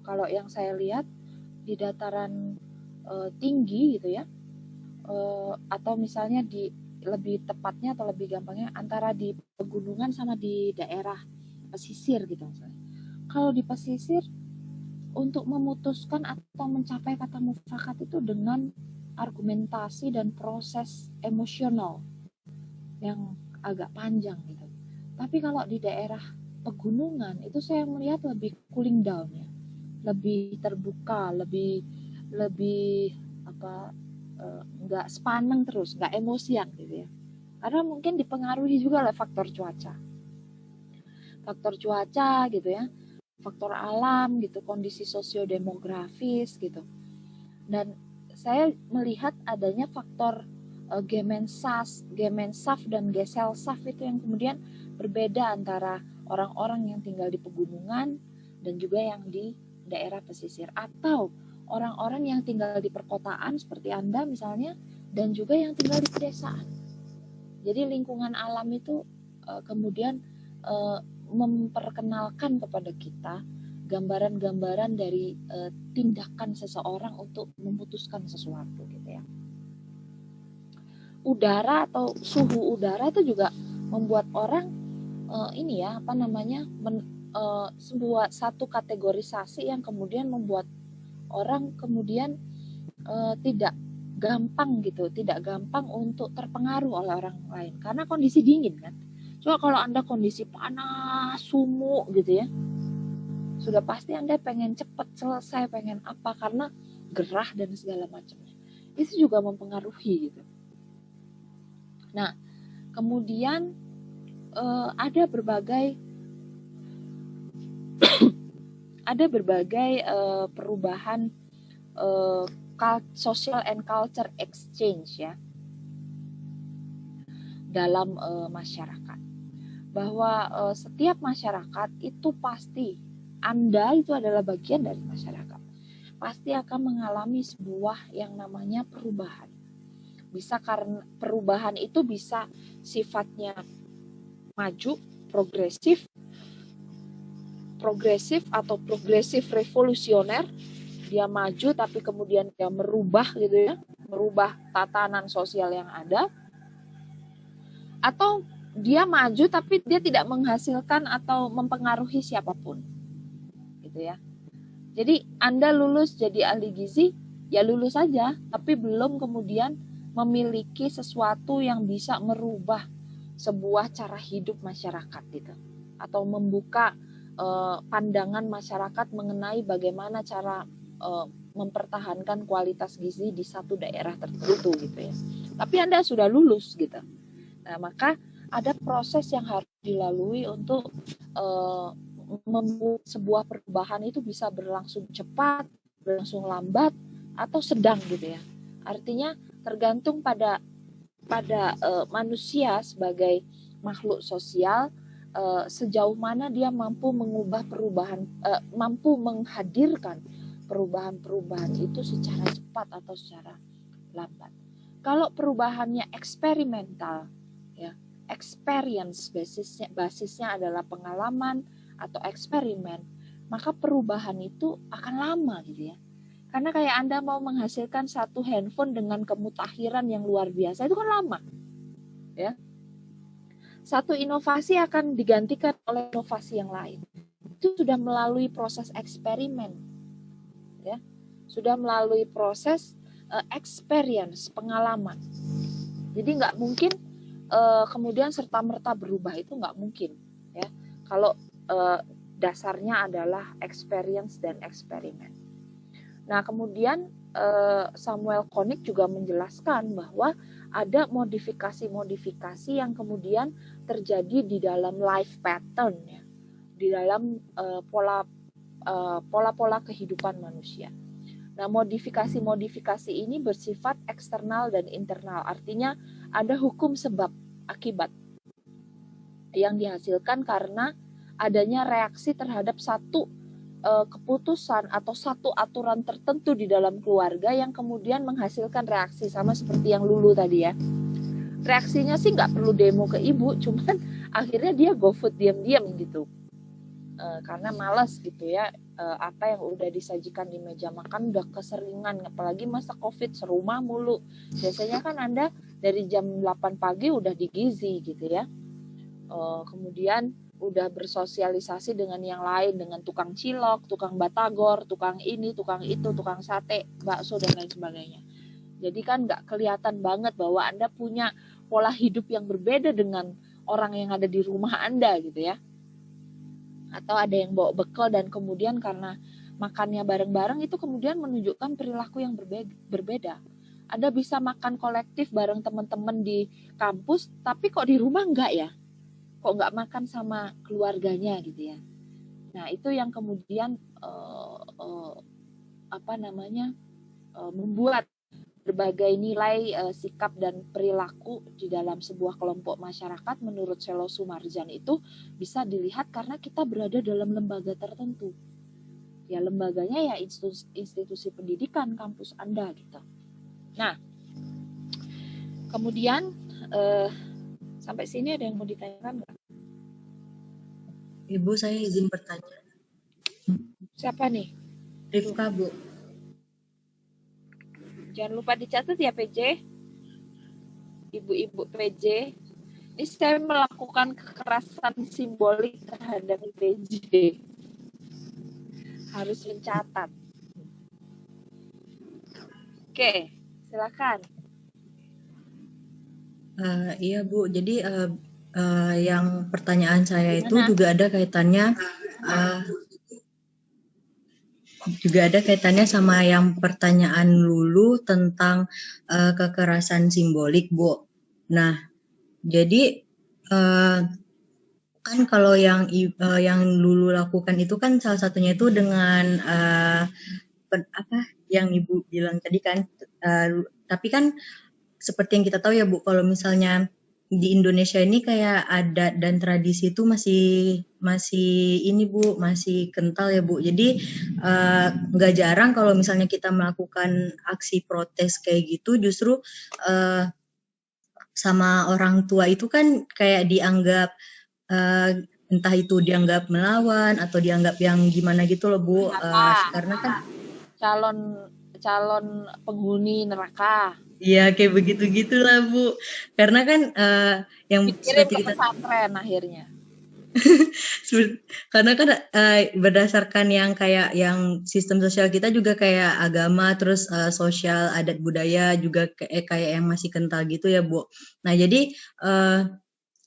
Kalau yang saya lihat di dataran tinggi gitu ya, atau misalnya di lebih tepatnya atau lebih gampangnya antara di pegunungan sama di daerah pesisir gitu misalnya. Kalau di pesisir untuk memutuskan atau mencapai kata mufakat itu dengan argumentasi dan proses emosional yang agak panjang gitu. Tapi kalau di daerah pegunungan itu saya melihat lebih cooling down ya, lebih terbuka, lebih nggak sepaneng terus, nggak emosian gitu ya. Karena mungkin dipengaruhi juga oleh faktor cuaca gitu ya, faktor alam gitu, kondisi sosiodemografis gitu. Dan saya melihat adanya faktor Gemeinschaft dan Gesellschaft itu yang kemudian berbeda antara orang-orang yang tinggal di pegunungan dan juga yang di daerah pesisir, atau orang-orang yang tinggal di perkotaan seperti Anda misalnya, dan juga yang tinggal di pedesaan. Jadi lingkungan alam itu kemudian memperkenalkan kepada kita gambaran-gambaran dari tindakan seseorang untuk memutuskan sesuatu gitu ya. Udara atau suhu udara itu juga membuat orang sebuah satu kategorisasi yang kemudian membuat orang kemudian tidak gampang untuk terpengaruh oleh orang lain karena kondisi dingin kan. Coba kalau Anda kondisi panas, sumuk gitu ya, sudah pasti Anda pengen cepat selesai, pengen apa, karena gerah dan segala macamnya. Itu juga mempengaruhi gitu. Nah, kemudian ada berbagai perubahan social and culture exchange ya dalam masyarakat, bahwa setiap masyarakat itu pasti Anda itu adalah bagian dari masyarakat, pasti akan mengalami sebuah yang namanya perubahan. Bisa karena perubahan itu bisa sifatnya maju, progresif atau progresif revolusioner. Dia maju tapi kemudian dia merubah gitu ya, merubah tatanan sosial yang ada. Atau dia maju tapi dia tidak menghasilkan atau mempengaruhi siapapun. Gitu ya. Jadi Anda lulus jadi ahli gizi, ya lulus saja, tapi belum kemudian memiliki sesuatu yang bisa merubah sebuah cara hidup masyarakat gitu, atau membuka pandangan masyarakat mengenai bagaimana cara mempertahankan kualitas gizi di satu daerah tertentu gitu ya. Tapi Anda sudah lulus gitu. Nah, maka ada proses yang harus dilalui untuk membuat sebuah perubahan itu bisa berlangsung cepat, berlangsung lambat, atau sedang gitu ya. Artinya tergantung pada manusia sebagai makhluk sosial, sejauh mana dia mampu mengubah perubahan, mampu menghadirkan perubahan-perubahan itu secara cepat atau secara lambat. Kalau perubahannya eksperimental, ya, experience basisnya adalah pengalaman atau eksperimen, maka perubahan itu akan lama gitu ya. Karena kayak Anda mau menghasilkan satu handphone dengan kemutakhiran yang luar biasa, itu kan lama. Ya. Satu inovasi akan digantikan oleh inovasi yang lain. Itu sudah melalui proses eksperimen. Ya. Sudah melalui proses experience, pengalaman. Jadi nggak mungkin kemudian serta-merta berubah, itu nggak mungkin. Ya. Kalau dasarnya adalah experience dan eksperimen. Nah, kemudian Samuel Koenig juga menjelaskan bahwa ada modifikasi-modifikasi yang kemudian terjadi di dalam life pattern, ya, di dalam pola-pola kehidupan manusia. Nah, modifikasi-modifikasi ini bersifat eksternal dan internal, artinya ada hukum sebab akibat yang dihasilkan karena adanya reaksi terhadap satu keputusan atau satu aturan tertentu di dalam keluarga yang kemudian menghasilkan reaksi, sama seperti yang Lulu tadi ya. Reaksinya sih nggak perlu demo ke ibu, cuman akhirnya dia go food diam-diam gitu, karena malas gitu ya. Apa yang udah disajikan di meja makan udah keseringan, apalagi masa COVID serumah mulu. Biasanya kan Anda dari jam 8 pagi udah di Gizi gitu ya. Kemudian udah bersosialisasi dengan yang lain, dengan tukang cilok, tukang batagor, tukang ini, tukang itu, tukang sate, bakso, dan lain sebagainya. Jadi kan nggak kelihatan banget bahwa Anda punya pola hidup yang berbeda dengan orang yang ada di rumah Anda gitu ya. Atau ada yang bawa bekal dan kemudian karena makannya bareng-bareng itu kemudian menunjukkan perilaku yang berbeda. Anda bisa makan kolektif bareng teman-teman di kampus, tapi kok di rumah enggak ya? Kok nggak makan sama keluarganya gitu ya. Nah, itu yang kemudian membuat berbagai nilai sikap dan perilaku di dalam sebuah kelompok masyarakat menurut Selo Sumarjan itu bisa dilihat karena kita berada dalam lembaga tertentu. Ya, lembaganya ya institusi pendidikan kampus Anda gitu. Nah, kemudian sampai sini ada yang mau ditanyakan nggak? Ibu, saya izin bertanya. Siapa nih? Rifka, Bu. Jangan lupa dicatat ya PJ. Ibu-ibu PJ. Ini saya melakukan kekerasan simbolik terhadap PJ. Harus mencatat. Oke, silakan. Iya Bu, jadi yang pertanyaan saya itu Gimana? juga ada kaitannya sama yang pertanyaan Lulu tentang kekerasan simbolik, Bu. Nah, jadi kan kalau yang Lulu lakukan itu kan salah satunya itu dengan yang Ibu bilang tadi kan, tapi kan seperti yang kita tahu ya Bu, kalau misalnya di Indonesia ini kayak adat dan tradisi itu masih ini Bu, masih kental ya Bu. Jadi nggak jarang kalau misalnya kita melakukan aksi protes kayak gitu, justru sama orang tua itu kan kayak dianggap entah itu dianggap melawan atau dianggap yang gimana gitu loh Bu. Karena kan calon penghuni neraka. Iya, kayak begitu-gitulah Bu. Karena kan yang Pikirin seperti kita pesantren akhirnya. karena kan berdasarkan yang kayak yang sistem sosial kita juga kayak agama, terus sosial adat budaya juga kayak yang masih kental gitu ya Bu. Nah jadi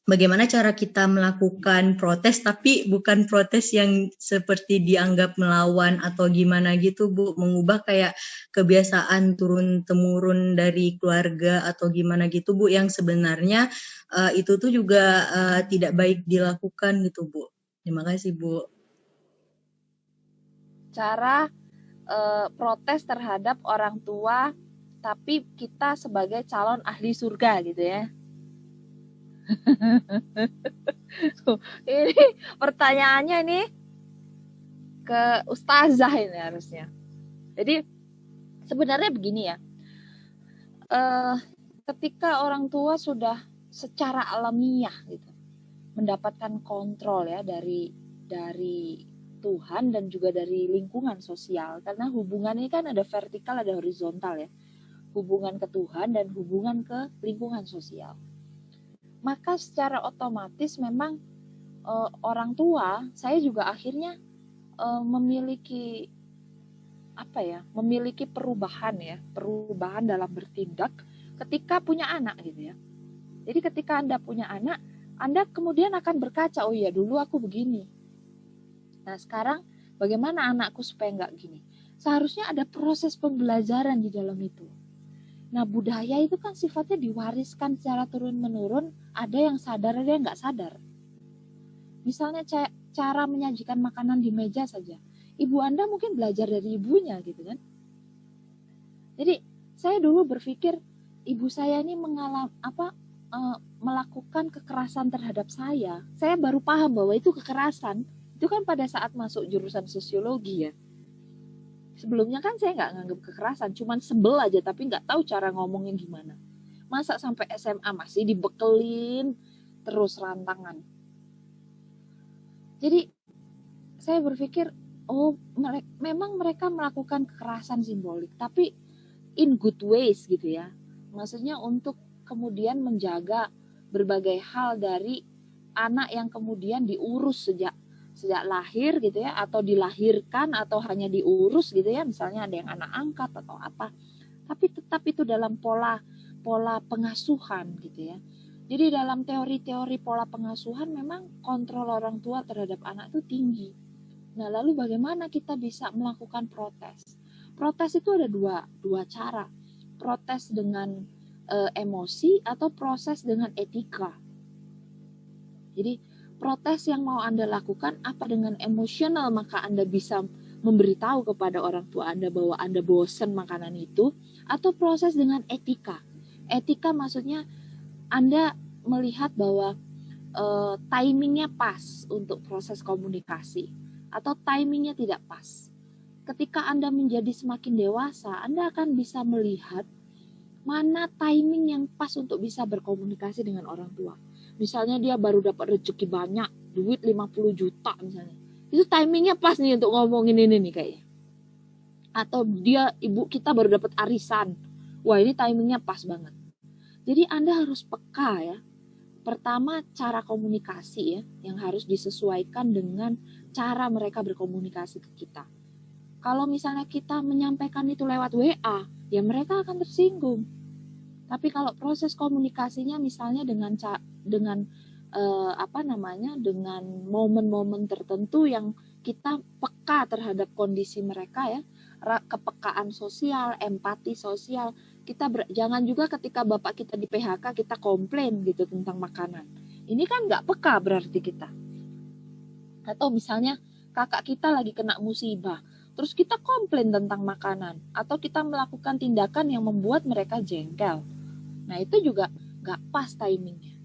bagaimana cara kita melakukan protes tapi bukan protes yang seperti dianggap melawan atau gimana gitu Bu, mengubah kayak kebiasaan turun-temurun dari keluarga atau gimana gitu Bu, yang sebenarnya itu tuh juga tidak baik dilakukan gitu Bu. Terima kasih Bu. cara protes terhadap orang tua, tapi kita sebagai calon ahli surga gitu ya. Ini pertanyaannya ini ke ustazah ini harusnya. Jadi sebenarnya begini ya, ketika orang tua sudah secara alamiah gitu mendapatkan kontrol ya dari Tuhan dan juga dari lingkungan sosial, karena hubungan ini kan ada vertikal ada horizontal ya, hubungan ke Tuhan dan hubungan ke lingkungan sosial. Maka secara otomatis memang orang tua, saya juga akhirnya memiliki perubahan dalam bertindak ketika punya anak gitu ya. Jadi ketika Anda punya anak, Anda kemudian akan berkaca, oh iya dulu aku begini. Nah sekarang bagaimana anakku supaya nggak gini? Seharusnya ada proses pembelajaran di dalam itu. Nah budaya itu kan sifatnya diwariskan secara turun-menurun, ada yang sadar, ada yang nggak sadar. Misalnya cara menyajikan makanan di meja saja. Ibu Anda mungkin belajar dari ibunya gitu kan. Jadi saya dulu berpikir ibu saya ini melakukan kekerasan terhadap saya. Saya baru paham bahwa itu kekerasan. Itu kan pada saat masuk jurusan sosiologi ya. Sebelumnya kan saya nggak nganggap kekerasan, cuman sebel aja tapi nggak tahu cara ngomongnya gimana. Masa sampai SMA masih dibekelin terus rantangan. Jadi saya berpikir, oh memang mereka melakukan kekerasan simbolik, tapi in good ways gitu ya. Maksudnya untuk kemudian menjaga berbagai hal dari anak yang kemudian diurus sejak lahir gitu ya, atau dilahirkan atau hanya diurus gitu ya, misalnya ada yang anak angkat atau apa, tapi tetap itu dalam pola pengasuhan gitu ya. Jadi dalam teori-teori pola pengasuhan memang kontrol orang tua terhadap anak itu tinggi. Nah lalu bagaimana kita bisa melakukan protes? Protes itu ada dua cara, protes dengan emosi atau proses dengan etika. Jadi protes yang mau Anda lakukan apa dengan emosional, maka Anda bisa memberitahu kepada orang tua Anda bahwa Anda bosan makanan itu, atau proses dengan etika. Etika maksudnya Anda melihat bahwa timingnya pas untuk proses komunikasi atau timingnya tidak pas. Ketika Anda menjadi semakin dewasa, Anda akan bisa melihat mana timing yang pas untuk bisa berkomunikasi dengan orang tua. Misalnya dia baru dapat rezeki banyak, duit 50 juta misalnya. Itu timingnya pas nih untuk ngomongin ini nih kayaknya. Atau ibu kita baru dapat arisan. Wah ini timingnya pas banget. Jadi Anda harus peka ya. Pertama cara komunikasi ya, yang harus disesuaikan dengan cara mereka berkomunikasi ke kita. Kalau misalnya kita menyampaikan itu lewat WA, ya mereka akan tersinggung. Tapi kalau proses komunikasinya misalnya dengan dengan momen-momen tertentu yang kita peka terhadap kondisi mereka ya, kepekaan sosial, empati sosial. Jangan juga ketika bapak kita di PHK kita komplain gitu tentang makanan. Ini kan nggak peka berarti kita. Atau misalnya kakak kita lagi kena musibah, terus kita komplain tentang makanan, atau kita melakukan tindakan yang membuat mereka jengkel. Nah itu juga nggak pas timingnya.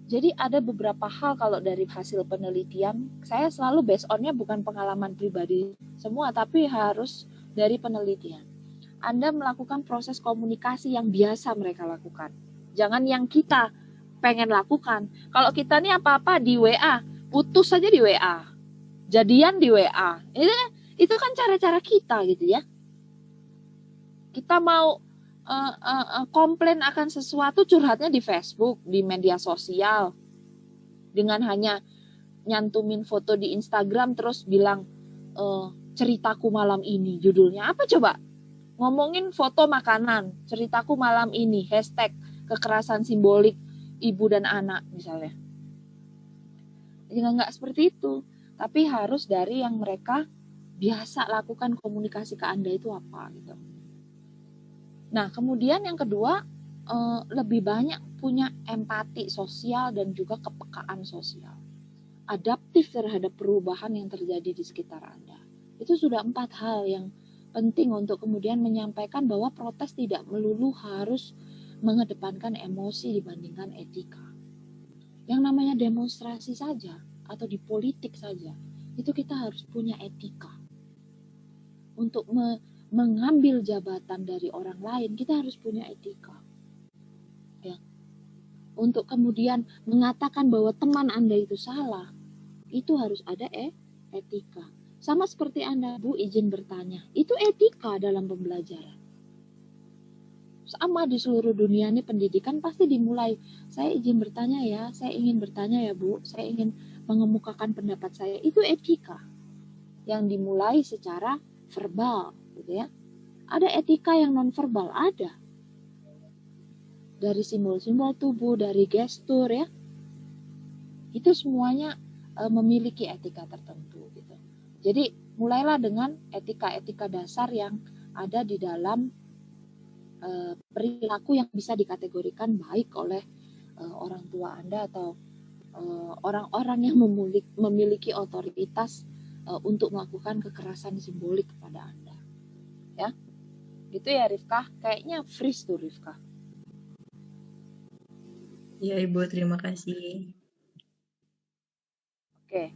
Jadi ada beberapa hal kalau dari hasil penelitian, saya selalu based on-nya bukan pengalaman pribadi semua, tapi harus dari penelitian. Anda melakukan proses komunikasi yang biasa mereka lakukan. Jangan yang kita pengen lakukan. Kalau kita nih apa-apa di WA, putus saja di WA, jadian di WA. Itu kan cara-cara kita gitu ya. Kita mau komplain akan sesuatu, curhatnya di Facebook, di media sosial, dengan hanya nyantumin foto di Instagram terus bilang ceritaku malam ini, judulnya apa coba? Ngomongin foto makanan, ceritaku malam ini, hashtag kekerasan simbolik ibu dan anak misalnya. Nggak seperti itu, tapi harus dari yang mereka biasa lakukan komunikasi ke Anda itu apa gitu. Nah, kemudian yang kedua, lebih banyak punya empati sosial dan juga kepekaan sosial. Adaptif terhadap perubahan yang terjadi di sekitar Anda. Itu sudah 4 hal yang penting untuk kemudian menyampaikan bahwa protes tidak melulu harus mengedepankan emosi dibandingkan etika. Yang namanya demonstrasi saja atau di politik saja, itu kita harus punya etika. Untuk mengambil jabatan dari orang lain, kita harus punya etika. Ya. Untuk kemudian mengatakan bahwa teman Anda itu salah, itu harus ada etika. Sama seperti Anda, Bu, izin bertanya. Itu etika dalam pembelajaran. Sama di seluruh dunia ini pendidikan pasti dimulai. Saya izin bertanya ya, saya ingin bertanya ya Bu, saya ingin mengemukakan pendapat saya. Itu etika yang dimulai secara verbal, gitu ya. Ada etika yang non-verbal, ada. Dari simbol-simbol tubuh, dari gestur ya. Itu semuanya memiliki etika tertentu gitu. Jadi mulailah dengan etika-etika dasar yang ada di dalam perilaku yang bisa dikategorikan baik oleh orang tua Anda atau orang-orang yang memiliki otoritas untuk melakukan kekerasan simbolik kepada Anda. Ya. Gitu ya Rifkah, kayaknya freeze tuh Rifkah. Iya Ibu, terima kasih. Oke.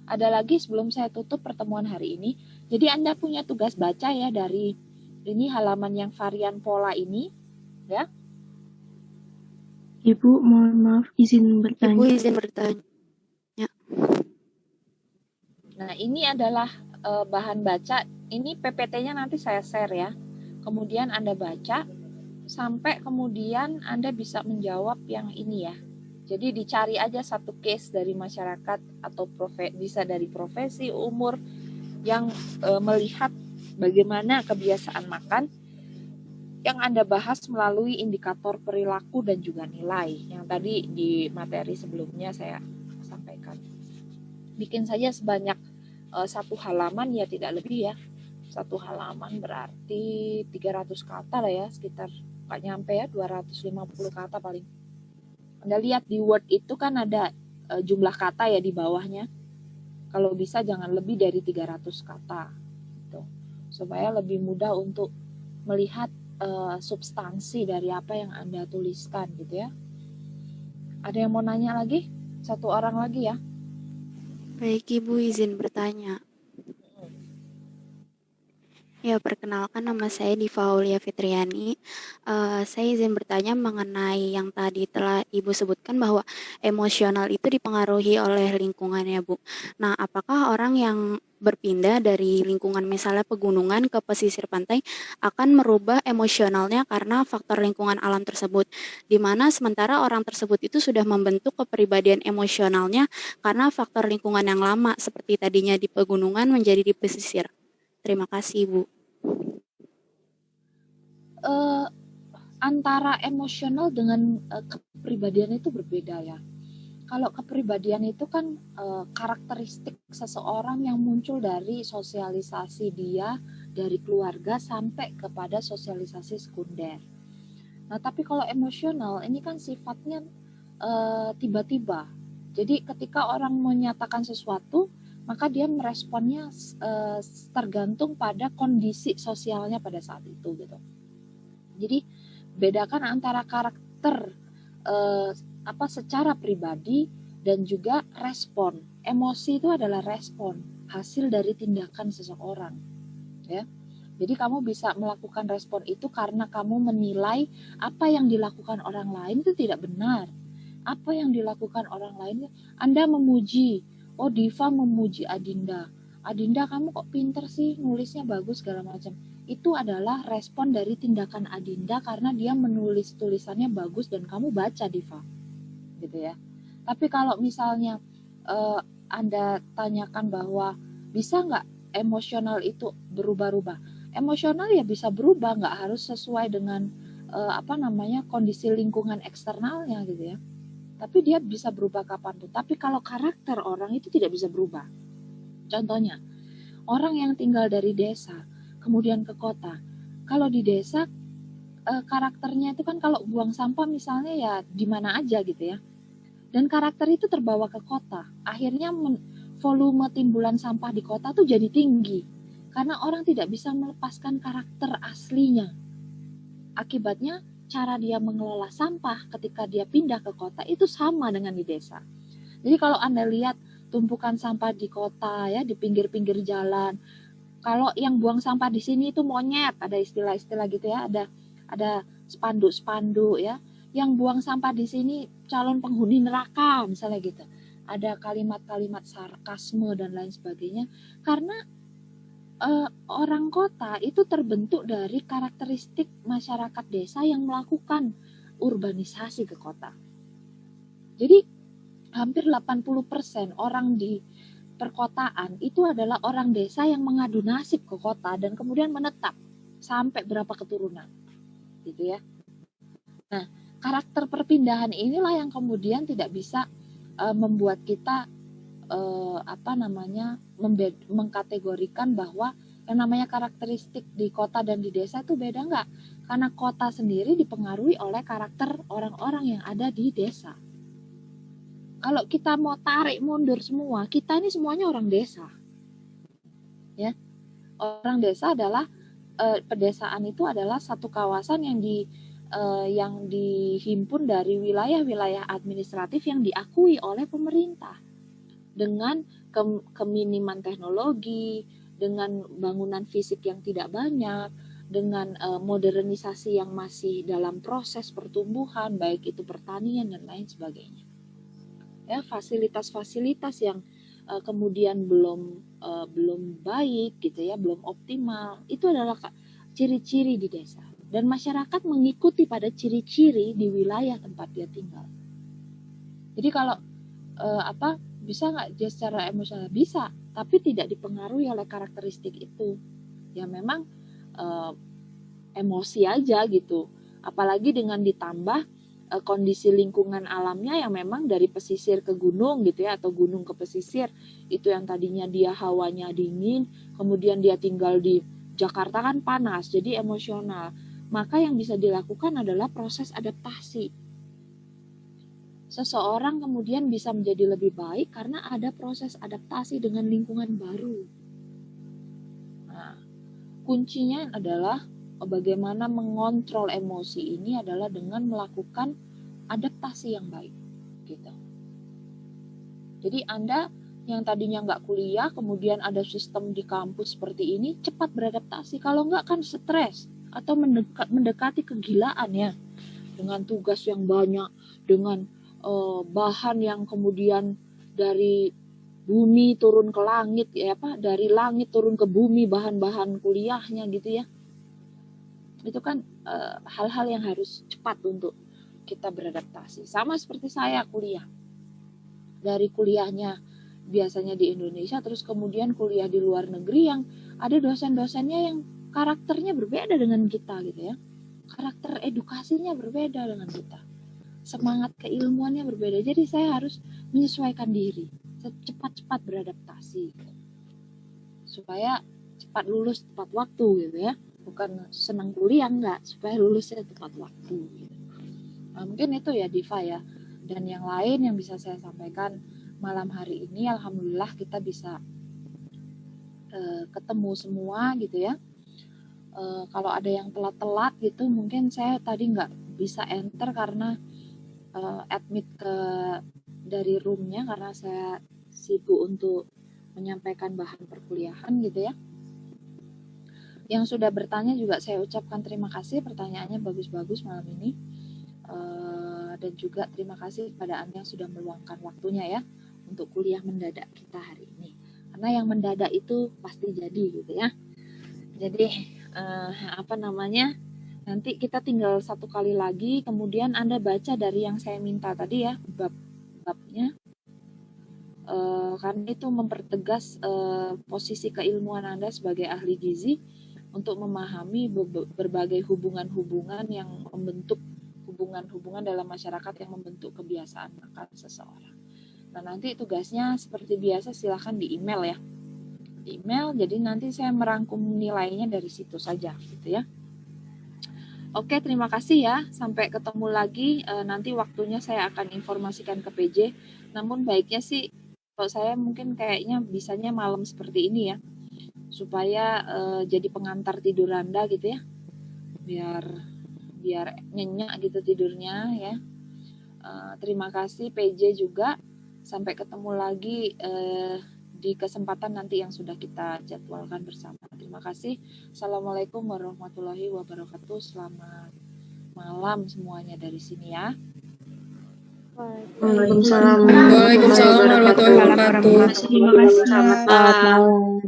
Ada lagi sebelum saya tutup pertemuan hari ini. Jadi Anda punya tugas baca ya dari ini halaman yang varian pola ini, ya. Ibu, mohon maaf izin bertanya. Ibu izin bertanya. Nah, ini adalah bahan baca. Ini PPT-nya nanti saya share ya. Kemudian Anda baca sampai kemudian Anda bisa menjawab yang ini ya. Jadi dicari aja satu case dari masyarakat atau bisa dari profesi, umur yang melihat bagaimana kebiasaan makan yang Anda bahas melalui indikator perilaku dan juga nilai yang tadi di materi sebelumnya saya sampaikan. Bikin saja sebanyak 1 halaman ya, tidak lebih ya. 1 halaman berarti 300 kata lah ya, sekitar nggak nyampe ya, 250 kata paling. Anda lihat di Word itu kan ada jumlah kata ya di bawahnya. Kalau bisa jangan lebih dari 300 kata gitu. Supaya lebih mudah untuk melihat substansi dari apa yang Anda tuliskan gitu ya. Ada yang mau nanya lagi? 1 orang lagi ya. Baik Ibu, izin bertanya. Ya, perkenalkan nama saya Diva Aulia Fitriani. Saya izin bertanya mengenai yang tadi telah Ibu sebutkan bahwa emosional itu dipengaruhi oleh lingkungan ya Bu. Nah, apakah orang yang berpindah dari lingkungan misalnya pegunungan ke pesisir pantai akan merubah emosionalnya karena faktor lingkungan alam tersebut, di mana sementara orang tersebut itu sudah membentuk kepribadian emosionalnya karena faktor lingkungan yang lama seperti tadinya di pegunungan menjadi di pesisir. Terima kasih, Bu. Antara emosional dengan kepribadian itu berbeda ya. Kalau kepribadian itu kan karakteristik seseorang yang muncul dari sosialisasi dia, dari keluarga sampai kepada sosialisasi sekunder. Nah, tapi kalau emosional ini kan sifatnya tiba-tiba. Jadi ketika orang menyatakan sesuatu, maka dia meresponnya tergantung pada kondisi sosialnya pada saat itu gitu. Jadi bedakan antara karakter secara pribadi dan juga respon. Emosi itu adalah respon, hasil dari tindakan seseorang. Ya. Jadi kamu bisa melakukan respon itu karena kamu menilai apa yang dilakukan orang lain itu tidak benar. Apa yang dilakukan orang lain, Anda memuji. Oh, Diva memuji Adinda. Adinda, kamu kok pinter sih, nulisnya bagus segala macam. Itu adalah respon dari tindakan Adinda karena dia menulis tulisannya bagus dan kamu baca, Diva. Gitu ya. Tapi kalau misalnya Anda tanyakan bahwa bisa nggak emosional itu berubah-ubah? Emosional ya bisa berubah, nggak harus sesuai dengan kondisi lingkungan eksternalnya gitu ya. Tapi dia bisa berubah kapanpun. Tapi kalau karakter orang itu tidak bisa berubah. Contohnya, orang yang tinggal dari desa, kemudian ke kota. Kalau di desa, karakternya itu kan kalau buang sampah misalnya ya di mana aja gitu ya. Dan karakter itu terbawa ke kota. Akhirnya volume timbulan sampah di kota tuh jadi tinggi karena orang tidak bisa melepaskan karakter aslinya. Akibatnya cara dia mengelola sampah ketika dia pindah ke kota itu sama dengan di desa. Jadi kalau Anda lihat tumpukan sampah di kota ya, di pinggir-pinggir jalan, kalau yang buang sampah di sini itu monyet, ada istilah-istilah gitu ya, ada spanduk-spanduk ya, yang buang sampah di sini calon penghuni neraka misalnya gitu. Ada kalimat-kalimat sarkasme dan lain sebagainya karena orang kota itu terbentuk dari karakteristik masyarakat desa yang melakukan urbanisasi ke kota. Jadi hampir 80% orang di perkotaan itu adalah orang desa yang mengadu nasib ke kota dan kemudian menetap sampai berapa keturunan, gitu ya. Nah, karakter perpindahan inilah yang kemudian tidak bisa membuat kita mengkategorikan bahwa yang namanya karakteristik di kota dan di desa itu beda enggak? Karena kota sendiri dipengaruhi oleh karakter orang-orang yang ada di desa. Kalau kita mau tarik mundur semua, kita ini semuanya orang desa. Ya. Orang desa adalah pedesaan itu adalah satu kawasan yang dihimpun dari wilayah-wilayah administratif yang diakui oleh pemerintah dengan keminiman teknologi, dengan bangunan fisik yang tidak banyak, dengan modernisasi yang masih dalam proses pertumbuhan, baik itu pertanian dan lain sebagainya. Ya, fasilitas-fasilitas yang kemudian belum baik gitu ya, belum optimal, itu adalah ciri-ciri di desa. Dan masyarakat mengikuti pada ciri-ciri di wilayah tempat dia tinggal. Jadi kalau bisa nggak dia secara emosional? Bisa, tapi tidak dipengaruhi oleh karakteristik itu. Ya memang emosi aja gitu. Apalagi dengan ditambah kondisi lingkungan alamnya yang memang dari pesisir ke gunung gitu ya, atau gunung ke pesisir, itu yang tadinya dia hawanya dingin, kemudian dia tinggal di Jakarta kan panas, jadi emosional. Maka yang bisa dilakukan adalah proses adaptasi. Seseorang kemudian bisa menjadi lebih baik karena ada proses adaptasi dengan lingkungan baru. Nah, kuncinya adalah bagaimana mengontrol emosi ini adalah dengan melakukan adaptasi yang baik, gitu. Jadi Anda yang tadinya nggak kuliah, kemudian ada sistem di kampus seperti ini, cepat beradaptasi. Kalau nggak kan stres atau mendekati kegilaan ya, dengan tugas yang banyak, dengan bahan yang kemudian dari bumi turun ke langit ya dari langit turun ke bumi bahan-bahan kuliahnya gitu ya. Itu kan hal-hal yang harus cepat untuk kita beradaptasi. Sama seperti saya kuliah. Dari kuliahnya biasanya di Indonesia, terus kemudian kuliah di luar negeri yang ada dosen-dosennya yang karakternya berbeda dengan kita gitu ya. Karakter edukasinya berbeda dengan kita. Semangat keilmuannya berbeda. Jadi saya harus menyesuaikan diri. Cepat-cepat beradaptasi. Supaya cepat lulus tepat waktu gitu ya. Bukan senang kuliah enggak, supaya lulusnya tepat waktu gitu. Nah, mungkin itu ya Diva ya. Dan yang lain yang bisa saya sampaikan malam hari ini, alhamdulillah kita bisa ketemu semua gitu ya. Kalau ada yang telat-telat gitu, mungkin saya tadi nggak bisa enter karena admit dari roomnya karena saya sibuk untuk menyampaikan bahan perkuliahan gitu ya. Yang sudah bertanya juga saya ucapkan terima kasih, pertanyaannya bagus-bagus malam ini. Dan juga terima kasih kepada Anda yang sudah meluangkan waktunya ya untuk kuliah mendadak kita hari ini. Karena yang mendadak itu pasti jadi gitu ya. Jadi nanti kita tinggal satu kali lagi, kemudian Anda baca dari yang saya minta tadi ya, bab-babnya. Karena itu mempertegas posisi keilmuan Anda sebagai ahli gizi untuk memahami berbagai hubungan-hubungan yang membentuk hubungan-hubungan dalam masyarakat yang membentuk kebiasaan makan seseorang. Nah, nanti tugasnya seperti biasa silahkan di email ya. Di email, jadi nanti saya merangkum nilainya dari situ saja gitu ya. Oke, terima kasih ya. Sampai ketemu lagi. Nanti waktunya saya akan informasikan ke PJ. Namun baiknya sih saya mungkin kayaknya bisanya malam seperti ini ya, supaya jadi pengantar tidur Anda gitu ya, biar nyenyak gitu tidurnya ya. Terima kasih PJ juga. Sampai ketemu lagi di kesempatan nanti yang sudah kita jadwalkan bersama. Terima kasih. Assalamualaikum warahmatullahi wabarakatuh. Selamat malam semuanya dari sini ya. Waalaikumsalam Waalaikumsalam warahmatullahi wabarakatuh. Terima kasih. Selamat malam.